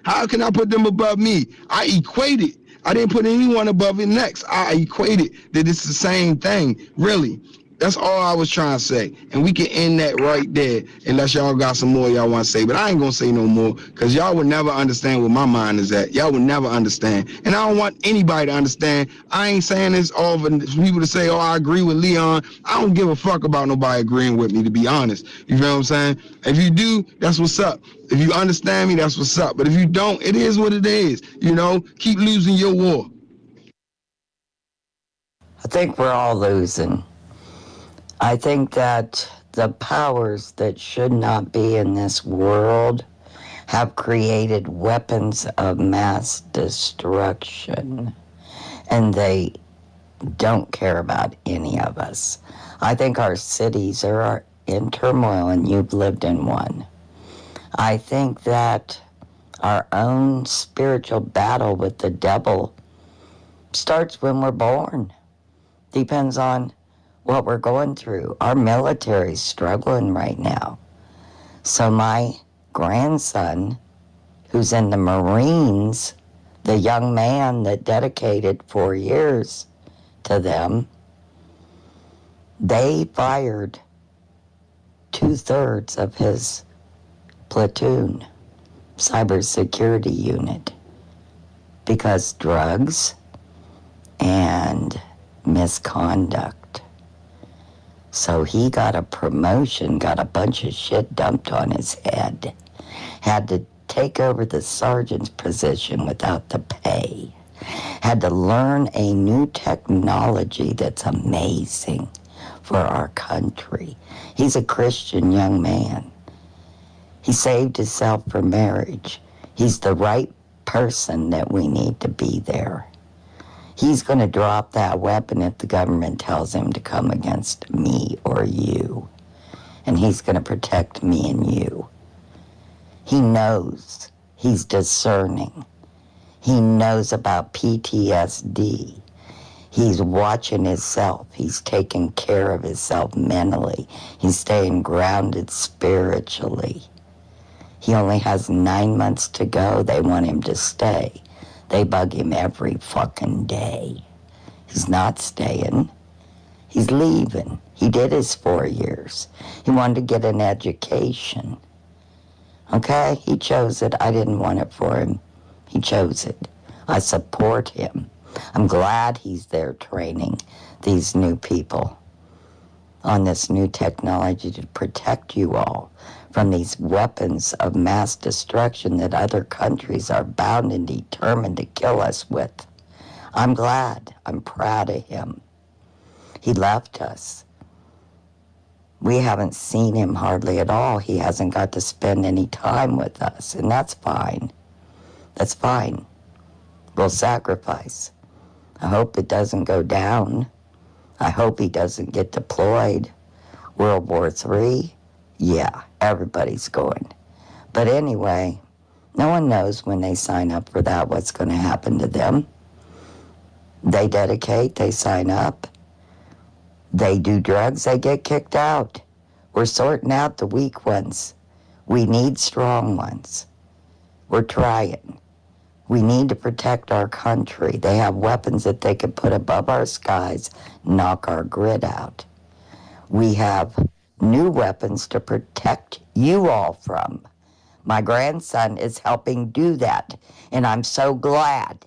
How can I put them above me? I equate it. I didn't put anyone above it next. I equated that it's the same thing, really. That's all I was trying to say. And we can end that right there unless y'all got some more y'all want to say. But I ain't going to say no more because y'all would never understand where my mind is at. Y'all would never understand. And I don't want anybody to understand. I ain't saying this all for people to say, oh, I agree with Leon. I don't give a fuck about nobody agreeing with me, to be honest. You feel what I'm saying? If you do, that's what's up. If you understand me, that's what's up. But if you don't, it is what it is. You know, keep losing your war.
I think we're all losing. I think that the powers that should not be in this world have created weapons of mass destruction, and they don't care about any of us. I think our cities are in turmoil, and you've lived in one. I think that our own spiritual battle with the devil starts when we're born. Depends on what we're going through. Our military's struggling right now. So my grandson, who's in the Marines, the young man that dedicated 4 years to them, they fired 2/3 of his platoon cybersecurity unit because drugs and misconduct. So he got a promotion, got a bunch of shit dumped on his head, had to take over the sergeant's position without the pay, had to learn a new technology that's amazing for our country. He's a Christian young man. He saved himself for marriage. He's the right person that we need to be there. He's going to drop that weapon if the government tells him to come against me or you. And he's going to protect me and you. He knows. He's discerning. He knows about PTSD. He's watching himself. He's taking care of himself mentally. He's staying grounded spiritually. He only has 9 months to go. They want him to stay. They bug him every fucking day. He's not staying. He's leaving. He did his 4 years. He wanted to get an education. Okay? He chose it. I didn't want it for him. He chose it. I support him. I'm glad he's there training these new people on this new technology to protect you all from these weapons of mass destruction that other countries are bound and determined to kill us with. I'm glad. I'm proud of him. He left us. We haven't seen him hardly at all. He hasn't got to spend any time with us, and that's fine. That's fine. We'll sacrifice. I hope it doesn't go down. I hope he doesn't get deployed. World War III? Yeah, everybody's going. But anyway, no one knows when they sign up for that what's going to happen to them. They dedicate, they sign up. They do drugs, they get kicked out. We're sorting out the weak ones. We need strong ones. We're trying. We need to protect our country. They have weapons that they could put above our skies, knock our grid out. We have new weapons to protect you all from. My grandson is helping do that, and I'm so glad,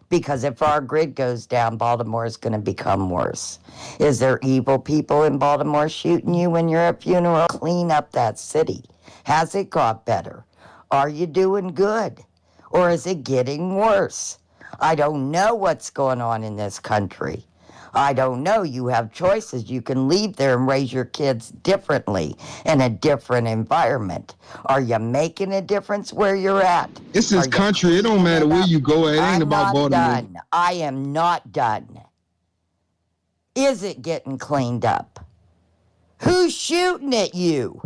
because if our grid goes down, Baltimore is going to become worse. Is there evil people in Baltimore shooting you when you're at a funeral? Clean up that city. Has it got better? Are you doing good? Or is it getting worse? I don't know what's going on in this country. I don't know. You have choices. You can leave there and raise your kids differently in a different environment. Are you making a difference where you're at?
It's this country. It don't matter where you go. It ain't about Baltimore.
I'm not done. I am not done. Is it getting cleaned up? Who's shooting at you?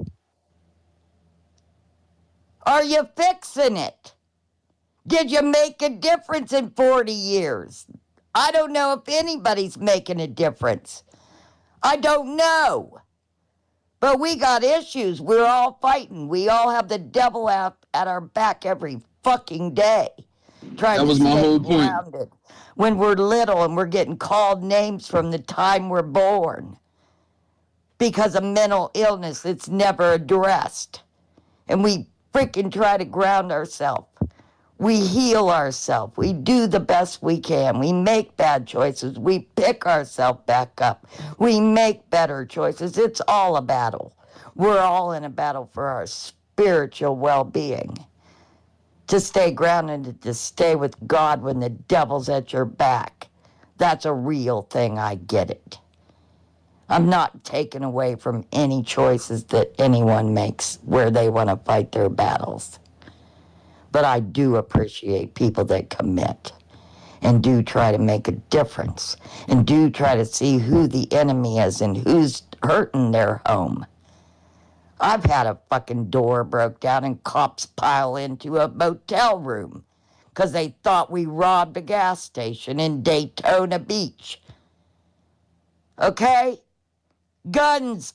Are you fixing it? Did you make a difference in 40 years? I don't know if anybody's making a difference. I don't know. But we got issues. We're all fighting. We all have the devil at our back every fucking day. Trying
That
to
was my
stay
whole point.
grounded. When we're little and we're getting called names from the time we're born. Because of mental illness that's never addressed. And we freaking try to ground ourselves. We heal ourselves. We do the best we can. We make bad choices. We pick ourselves back up. We make better choices. It's all a battle. We're all in a battle for our spiritual well-being. To stay grounded, to stay with God when the devil's at your back. That's a real thing. I get it. I'm not taken away from any choices that anyone makes where they want to fight their battles. But I do appreciate people that commit and do try to make a difference and do try to see who the enemy is and who's hurting their home. I've had a fucking door broke down and cops pile into a motel room because they thought we robbed a gas station in Daytona Beach. Okay? Guns.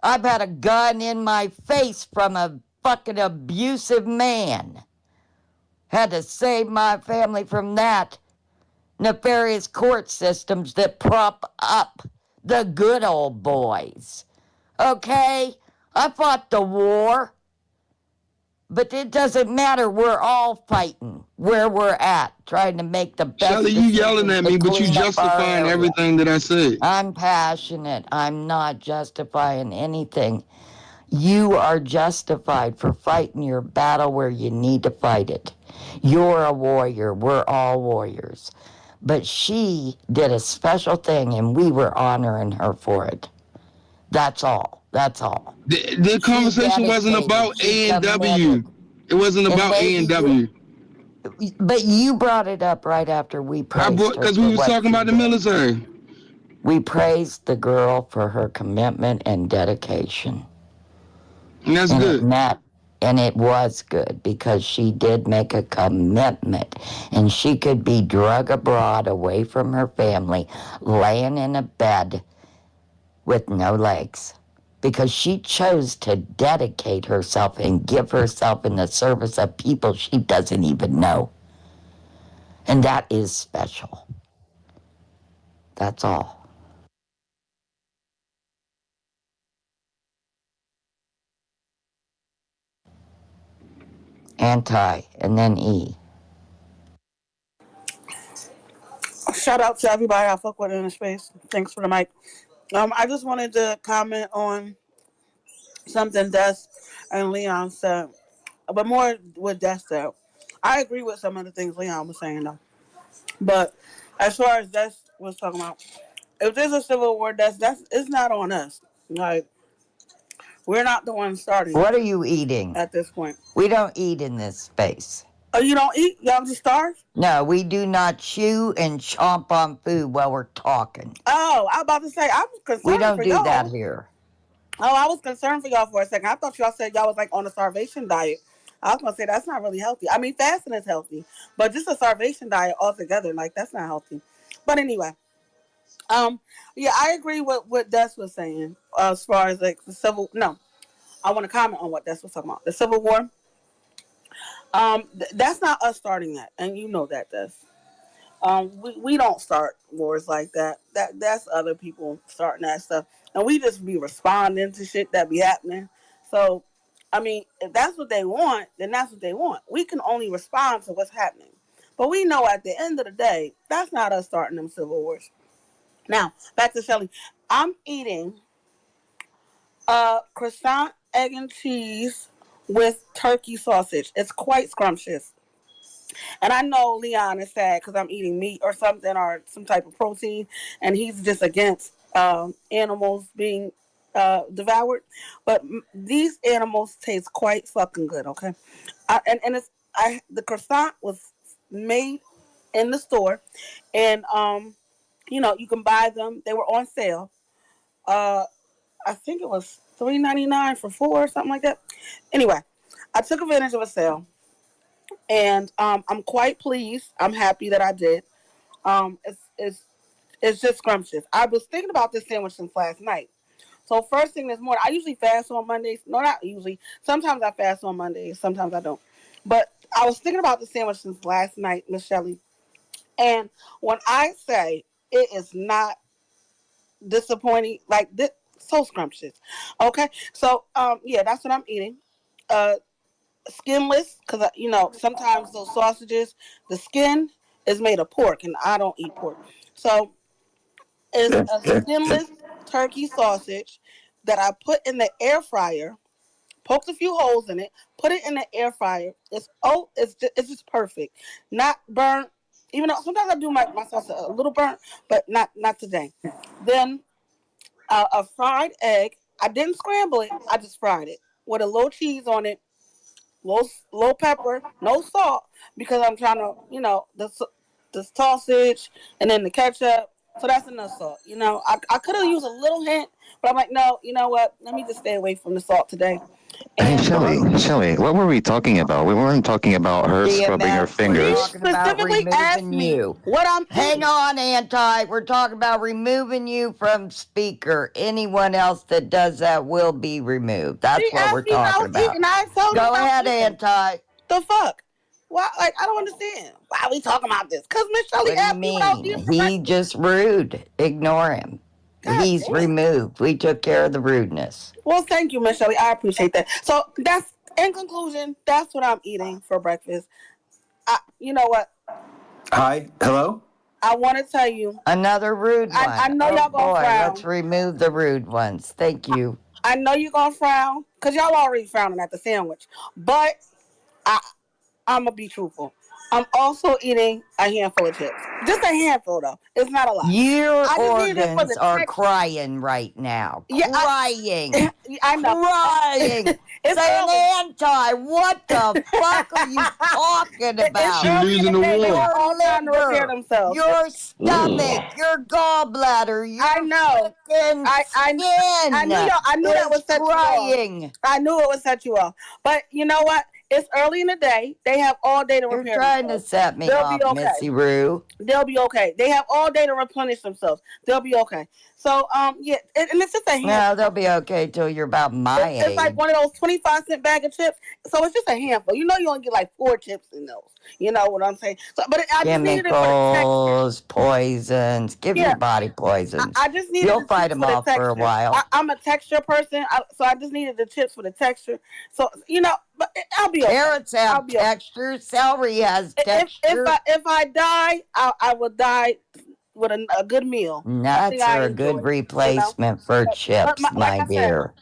I've had a gun in my face from a fucking abusive man. Had to save my family from that. Nefarious court systems that prop up the good old boys. Okay? I fought the war. But it doesn't matter. We're all fighting where we're at, trying to make the best
Shelly, you yelling at me, but you
clean up our
justifying
area.
everything that I said.
I'm passionate. I'm not justifying anything. You are justified for fighting your battle where you need to fight it. You're a warrior. We're all warriors. But she did a special thing, and we were honoring her for it. That's all. That's all.
The conversation wasn't about A&W. It wasn't about A&W.
But you brought it up right after we praised her.
Because we was talking about the military.
We praised the girl for her commitment and dedication.
And that's good.
And it was good because she did make a commitment. And she could be drug abroad away from her family, laying in a bed with no legs. Because she chose to dedicate herself and give herself in the service of people she doesn't even know. And that is special. That's all. Anti, and then E.
Shout out to everybody I fuck with in the space. Thanks for the mic. I just wanted to comment on something Des and Leon said, but more what Des said. I agree with some of the things Leon was saying though. But as far as Des was talking about, if there's a civil war, that's it's not on us. Like, we're not the ones starting.
What are you eating?
At this point,
we don't eat in this space.
Oh, you don't eat? Y'all just starve?
No, we do not chew and chomp on food while we're talking.
Oh, I was about to say, I was concerned for y'all.
We don't do that here.
Oh, I was concerned for y'all for a second. I thought y'all said y'all was like on a starvation diet. I was gonna say that's not really healthy. I mean, fasting is healthy, but just a starvation diet altogether, like that's not healthy. But anyway, yeah, I agree with what Des was saying as far as like the civil. No, I want to comment on what Des was talking about. The Civil War. That's not us starting that, and you know that, Des. We don't start wars like that. That's other people starting that stuff, and we just be responding to shit that be happening. So, I mean, if that's what they want, then that's what they want. We can only respond to what's happening, but we know at the end of the day, that's not us starting them civil wars. Now, back to Shelly. I'm eating croissant, egg and cheese with turkey sausage. It's quite scrumptious. And I know Leon is sad because I'm eating meat or something or some type of protein, and he's just against animals being devoured. But these animals taste quite fucking good, okay? And the croissant was made in the store, and you can buy them. They were on sale. I think it was $3.99 for 4 or something like that. Anyway, I took advantage of a sale. And I'm quite pleased. I'm happy that I did. It's just scrumptious. I was thinking about this sandwich since last night. So first thing this morning, I usually fast on Mondays. No, not usually. Sometimes I fast on Mondays. Sometimes I don't. But I was thinking about the sandwich since last night, Miss Shelley. And when I say it is not disappointing, like this, so scrumptious. Okay, so yeah, that's what I'm eating. Uh, Skinless, because sometimes those sausages, the skin is made of pork, and I don't eat pork. So it's a skinless turkey sausage that I put in the air fryer, poked a few holes in it, put it in the air fryer. It's just perfect, not burnt. Even though sometimes I do my salsa a little burnt, but not today. Then a fried egg. I didn't scramble it. I just fried it with a little cheese on it, low pepper, no salt, because I'm trying to, the sausage and then the ketchup. So that's enough salt. I could have used a little hint, but I'm like, no, you know what? Let me just stay away from the salt today.
Hey,
And
Shelly, what were we talking about? We weren't talking about her scrubbing her
DMX, we're
she
fingers.
talking about
specifically asked
removing
me
you.
what I'm
Hang
eating.
on, Anti. We're talking about removing you from speaker. Anyone else that does that will be removed.
She
That's what we're
asked me what I
talking
was
about.
eating. I told her
Go
what I
ahead,
was eating.
Anti.
The fuck? Why? Like, I don't understand. Why are we talking about this? Because Miss Shelley
What do you
asked me what I was
mean?
eating for
He
breakfast.
just rude. Ignore him.
God
He's
damn.
removed. We took care of the rudeness.
Well, thank you, Miss Shelley. I appreciate that. So that's, in conclusion, that's what I'm eating for breakfast. You know what?
Hi, hello?
I want to tell you.
Another rude one.
I know
Oh
y'all gonna
boy, let's
frown.
remove the rude ones. Thank you.
I know you're gonna frown because y'all already frowning at the sandwich. But I'm gonna be truthful. I'm also eating a handful of chips. Just a handful, though. It's not a lot.
Your
I just needed it for
organs
the
are
texture.
crying right now.
Yeah,
Crying.
I know.
Crying.
It's
Saying,
early.
Anti, what the fuck are you talking
It's
about?
She
early in
losing
the
the
day. They
war.
have
Your
all time to repair
liver,
themselves.
your stomach, your gallbladder,
I
your
know.
fucking
I knew
skin
I knew that
is
would set you off.
crying.
I knew it would set you off. But you know what? It's early in the day. They have all day to
You're
repair
trying to
themselves.
set me
They'll be
off,
okay.
Missy Roo.
They'll be okay. They have all day to replenish themselves. They'll be okay. So yeah, and it's just a handful.
No, they'll be okay till you're about my
It's like
age.
one of those 25-cent bag of chips. So it's just a handful. You know, you only get like 4 chips in those. You know what I'm saying? So, but I just needed it for the texture.
Chemicals, poisons, give
Yeah,
your body poisons.
I just needed
You'll
the
fight
chips
them
for the
off for a
texture.
while.
I'm a texture person, so I just needed the chips for the texture. So but I'll be okay.
Carrots
I'll
have
be okay.
texture. Celery has texture.
If I die, I will die with a good meal. Something
Nuts
I
are a
enjoy.
good replacement for
But
chips,
like
my
I said,
dear.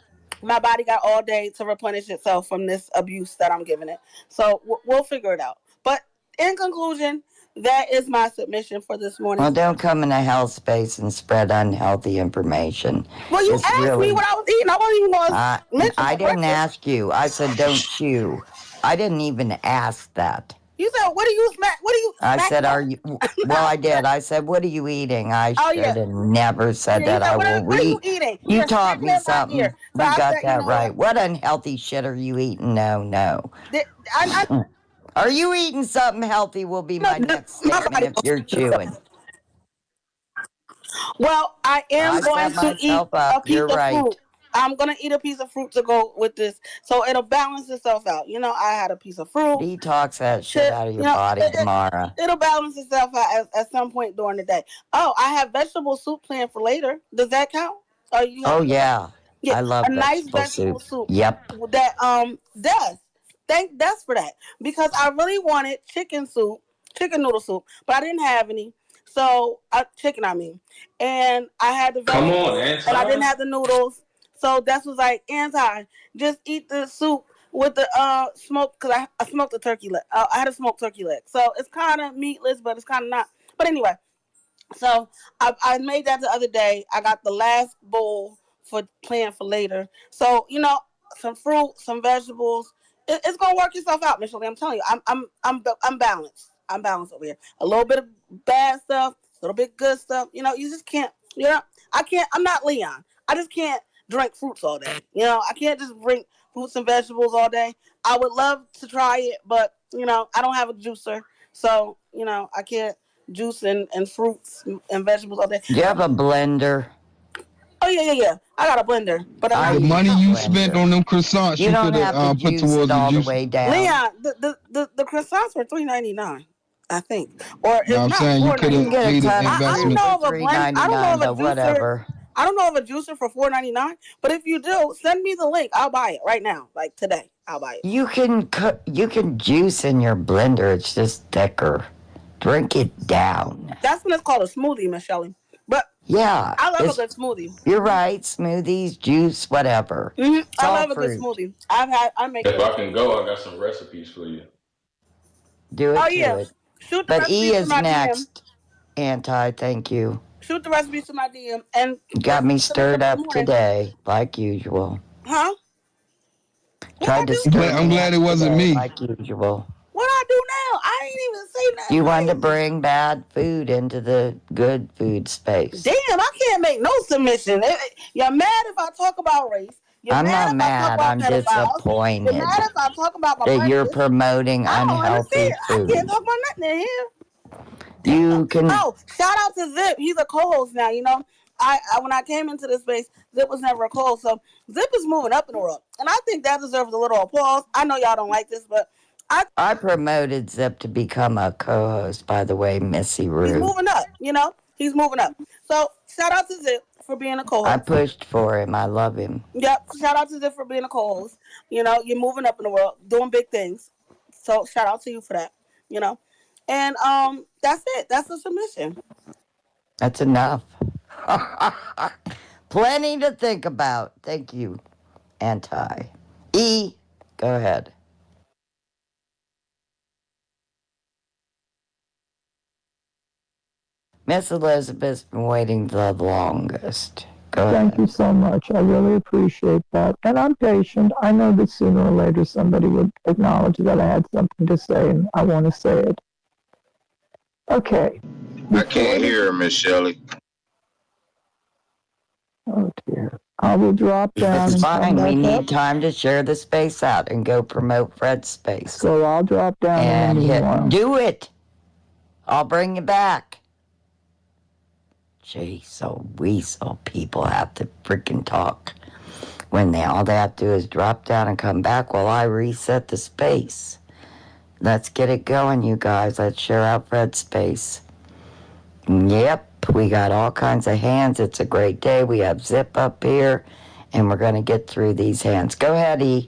my body got all day to replenish itself from this abuse that I'm giving it. So we'll figure it out. But in conclusion, that is my submission for this morning.
Well, don't come in a health space and spread unhealthy information.
Well, you
It's
asked
really,
me what I was eating. I wasn't even going to mention
I
for
didn't
breakfast.
ask you. I said don't chew. I didn't even ask that.
You said, what do you smack? What do you?
I said,
about?
are you? Well, I did. I said, what are you eating? I
Oh
should
yeah.
have never said
Yeah,
that.
you said,
I will
what are you
read.
eating?
You
You're
taught
smacking
me
in my ear.
something.
So
We
I
got
said,
that right. What unhealthy shit are you eating? No.
I
Are you eating something healthy will be my next
my
statement
body
if you're chewing.
Well, I am
I
going
set
to eat
myself up.
a piece
You're
of
right.
fruit. I'm going to eat a piece of fruit to go with this. So it'll balance itself out. I had a piece of fruit.
Detox that shit out of your body tomorrow.
It'll balance itself out at some point during the day. Oh, I have vegetable soup planned for later. Does that count?
Oh, yeah.
Yeah,
I love
a nice
vegetable soup.
soup.
Yep.
That does. Thank Des for that, because I really wanted chicken noodle soup, but I didn't have any. So chicken, and I had the
Come
vegetables,
on,
and I didn't
Anton.
have the noodles. So Des was like, Anti, just eat the soup with the smoke, because I smoked a turkey leg. I had a smoked turkey leg, so it's kind of meatless, but it's kind of not. But anyway, so I made that the other day. I got the last bowl for planned for later. So some fruit, some vegetables. It's gonna work itself out, Michelle. I'm telling you, I'm balanced. I'm balanced over here. A little bit of bad stuff, a little bit good stuff. You just can't. I can't. I'm not Leon. I just can't drink fruits all day. I can't just drink fruits and vegetables all day. I would love to try it, but I don't have a juicer, so I can't juice and fruits and vegetables all day.
Do you have a blender?
Oh yeah. I got a blender, but a
I
nice.
The
use
money
a
you spent
blender.
on them croissants,
You
you
don't
could
have to
have put
juice it
towards the
all the
juice.
way down.
Leon, the croissants were $3.99, I think, or
Now
if
I'm
not
saying you
four
could
You
ninety
can
have
nine.
get a
made an
ton of
I don't
fruit
investment.
for
know of a blend. I don't know of
$3.99
a
or
juicer.
whatever.
I don't know of a juicer for $4.99. But if you do, send me the link. I'll buy it right now, like today. I'll buy it.
You can juice in your blender. It's just thicker. Drink it down.
That's when it's called a smoothie, Miss Shelley. But
Yeah,
I love a good smoothie.
you're right. Smoothies, juice, whatever. It's
I
all
love a good
fruit.
smoothie. I make
If
good
I can
smoothie.
go, I got some recipes for you.
Do
Oh
it to
yeah,
it.
shoot the
But E
recipes to
is
my DM.
next. Anti, thank you.
Shoot the recipes to my DM, and
Got
let's
me
get to make
stirred
them in the
up
morning.
today, like usual.
Huh? What I
Tried to
do?
stir
I'm
me
glad
up
it wasn't
today,
me.
like usual.
What I do now? I ain't even say nothing
You wanted to
crazy.
bring bad food into the good food space.
Damn, I can't make no submission. You're mad if I talk about race. You're
I'm
mad
not
if I talk
mad.
about
I'm
pedophiles. You're
disappointed
mad if I talk about my
that you're
breakfast.
promoting
I don't
unhealthy
understand. I can't
food.
talk about nothing in here. Damn.
You can.
Oh, shout out to Zip. He's a co-host now. You know, I when I came into this space, Zip was never a co-host. So Zip is moving up in the world, and I think that deserves a little applause. I know y'all don't like this, but
I promoted Zip to become a co-host. By the way, Missy
he's
Rue.
moving up. You know, he's moving up. So shout out to Zip for being a
I
co-host.
pushed for him. I love him.
Yep. Shout out to Zip for being a co-host. You know, you're moving up in the world, doing big things. So shout out to you for that. You know, and that's it. That's the submission.
That's enough. Plenty to think about. Thank you, Anti. E, go ahead. Miss Elizabeth's been waiting the longest. Go ahead.
Thank you so much. I really appreciate that. And I'm patient. I know that sooner or later somebody would acknowledge that I had something to say and I want to say it. Okay.
I can't hear her, Miss Shelley.
Oh dear. I will drop down
It's
and come
fine. We
back up.
need time to share the space out and go promote Fred's space.
So I'll drop down
And
in the meanwhile.
do it. I'll bring you back. Gee, so weasel people have to freaking talk when all they have to do is drop down and come back while I reset the space. Let's get it going, you guys. Let's share out Fred's space. Yep, we got all kinds of hands. It's a great day. We have Zip up here, and we're going to get through these hands. Go ahead, E.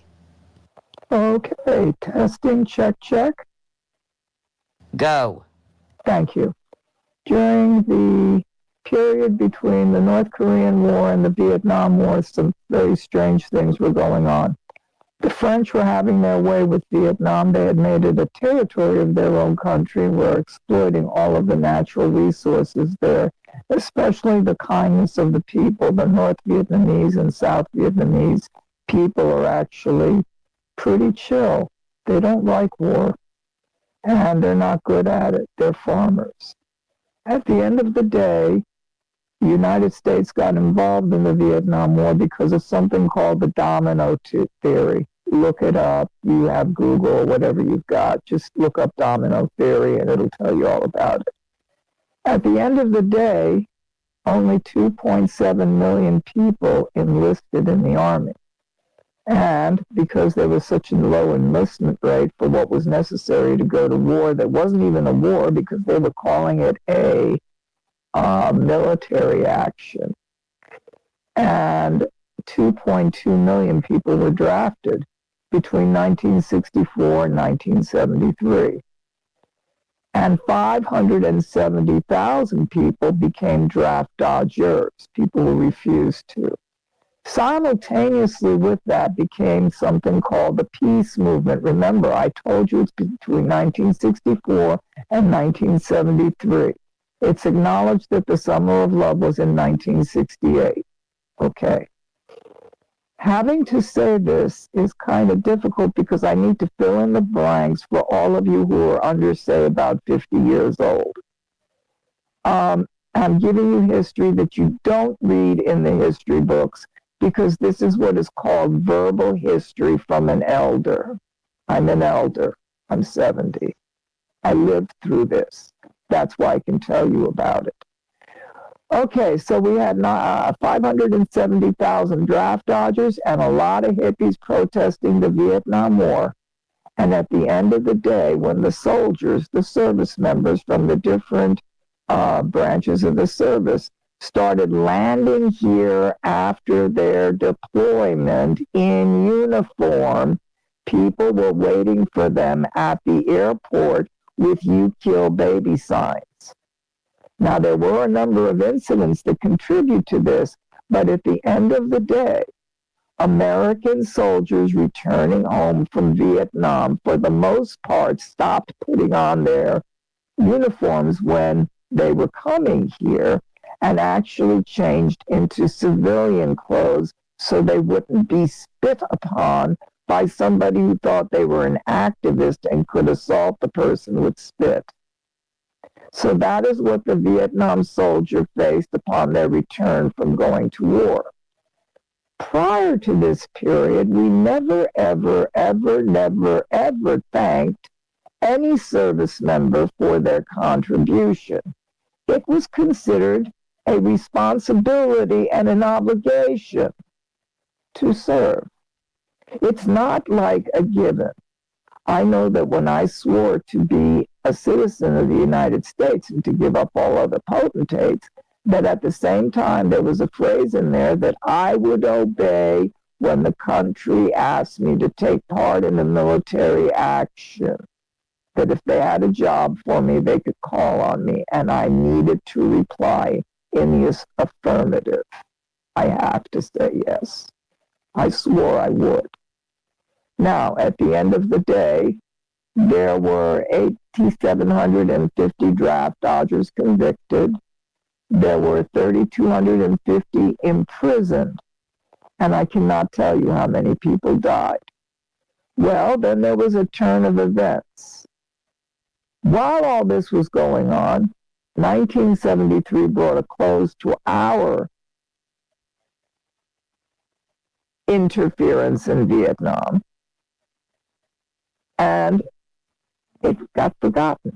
Okay, testing, check, check.
Go.
Thank you. During the period between the North Korean War and the Vietnam War, some very strange things were going on. The French were having their way with Vietnam. They had made it a territory of their own country, were exploiting all of the natural resources there, especially the kindness of the people. The North Vietnamese and South Vietnamese people are actually pretty chill. They don't like war, and they're not good at it. They're farmers. At the end of the day, the United States got involved in the Vietnam War because of something called the domino theory. Look it up. You have Google or whatever you've got. Just look up domino theory and it'll tell you all about it. At the end of the day, only 2.7 million people enlisted in the Army. And because there was such a low enlistment rate for what was necessary to go to war, there wasn't even a war because they were calling it a military action. And 2.2 million people were drafted between 1964 and 1973. And 570,000 people became draft dodgers, people who refused to. Simultaneously with that became something called the peace movement. Remember, I told you it's between 1964 and 1973. It's acknowledged that the Summer of Love was in 1968. Okay. Having to say this is kind of difficult because I need to fill in the blanks for all of you who are under, say, about 50 years old. I'm giving you history that you don't read in the history books because this is what is called verbal history from an elder. I'm an elder. I'm 70. I lived through this. That's why I can tell you about it. Okay, so we had 570,000 draft dodgers and a lot of hippies protesting the Vietnam War. And at the end of the day, when the soldiers, the service members from the different branches of the service started landing here after their deployment in uniform, people were waiting for them at the airport with "You Kill Baby" signs. Now, there were a number of incidents that contribute to this, but at the end of the day, American soldiers returning home from Vietnam, for the most part, stopped putting on their uniforms when they were coming here and actually changed into civilian clothes so they wouldn't be spit upon by somebody who thought they were an activist and could assault the person with spit. So that is what the Vietnam soldier faced upon their return from going to war. Prior to this period, we never, ever, ever, never, ever thanked any service member for their contribution. It was considered a responsibility and an obligation to serve. It's not like a given. I know that when I swore to be a citizen of the United States and to give up all other potentates, that at the same time there was a phrase in there that I would obey when the country asked me to take part in a military action. That if they had a job for me, they could call on me, and I needed to reply in the affirmative. I have to say yes. I swore I would. Now, at the end of the day, there were 8,750 draft dodgers convicted. There were 3,250 imprisoned, and I cannot tell you how many people died. Well, then there was a turn of events. While all this was going on, 1973 brought a close to our interference in Vietnam, and it got forgotten.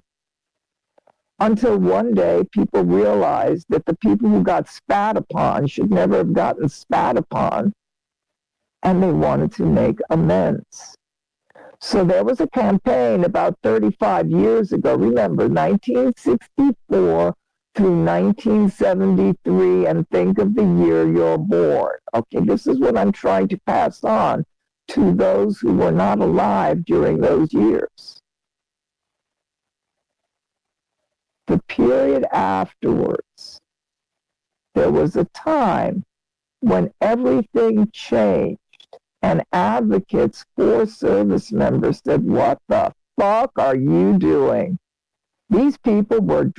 Until one day, people realized that the people who got spat upon should never have gotten spat upon, and they wanted to make amends. So there was a campaign about 35 years ago, remember, 1964 through 1973, and think of the year you're born. Okay, this is what I'm trying to pass on to those who were not alive during those years. The period afterwards, there was a time when everything changed, and advocates for service members said, "What the fuck are you doing?" These people were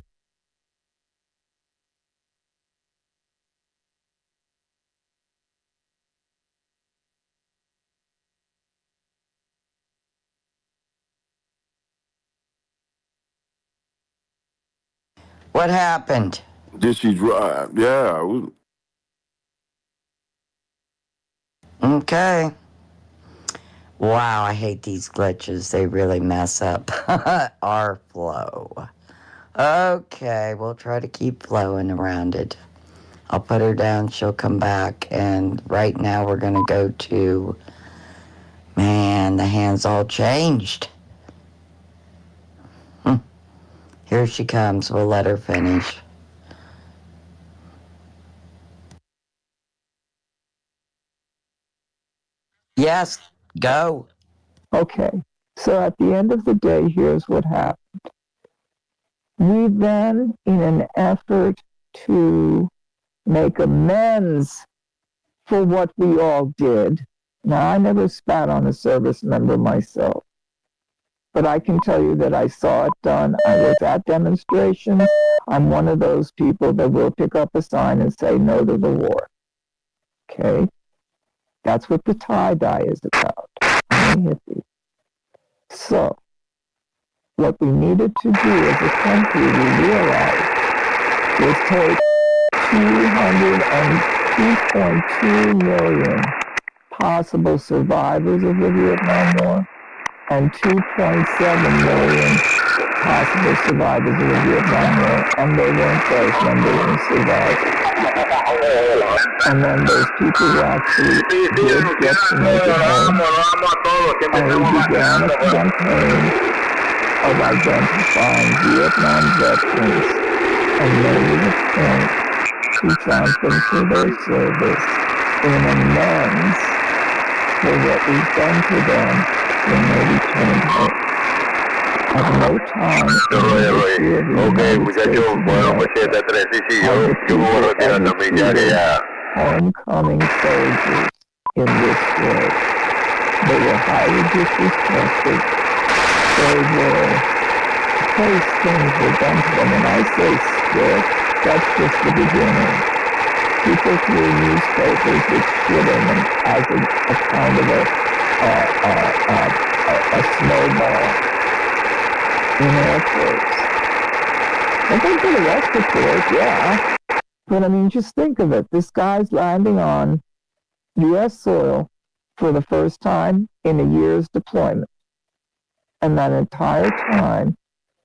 What happened?
Did she drive? Yeah.
Okay. Wow, I hate these glitches. They really mess up our flow. Okay, we'll try to keep flowing around it. I'll put her down, she'll come back, and right now we're gonna go to, man, the hands all changed. Here she comes, we'll let her finish. Yes, go.
okay. So at the end of the day, here's what happened. We then, in an effort to make amends for what we all did. Now, I never spat on a service member myself, but I can tell you that I saw it done. I was at demonstrations. I'm one of those people that will pick up a sign and say no to the war. Okay? That's what the tie-dye is about. I'm a hippie. So, what we needed to do as a country, we realized, was take 202.2 million possible survivors of the Vietnam War and 2.7 million possible the survivors of the Vietnam War, and they weren't those numbers who survived. And then those people who actually did get to make it home, and we began a campaign of identifying Vietnam veterans and making a point to thank them for their service in amends for what we've done to them when they returned home. At no time in the history of the United States of America have the people ever treated homecoming soldiers in this way. They were highly disrespected. They were, those things were done to them. And I say still, that's just the beginning. People threw newspapers with shit in them as a kind of a snowball in airports. And they get arrested for it, yeah. But I mean, just think of it. This guy's landing on U.S. soil for the first time in a year's deployment. And that entire time,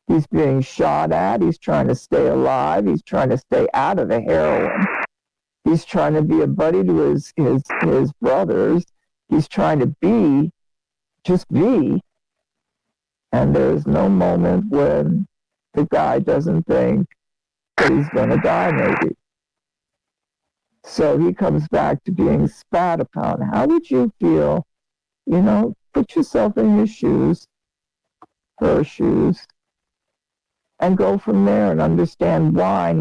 he's being shot at. He's trying to stay alive. He's trying to stay out of the heroin. He's trying to be a buddy to his brothers. He's trying to just be. And there's no moment when the guy doesn't think that he's going to die, maybe. So he comes back to being spat upon. How would you feel? Put yourself in his shoes, her shoes, and go from there and understand why now.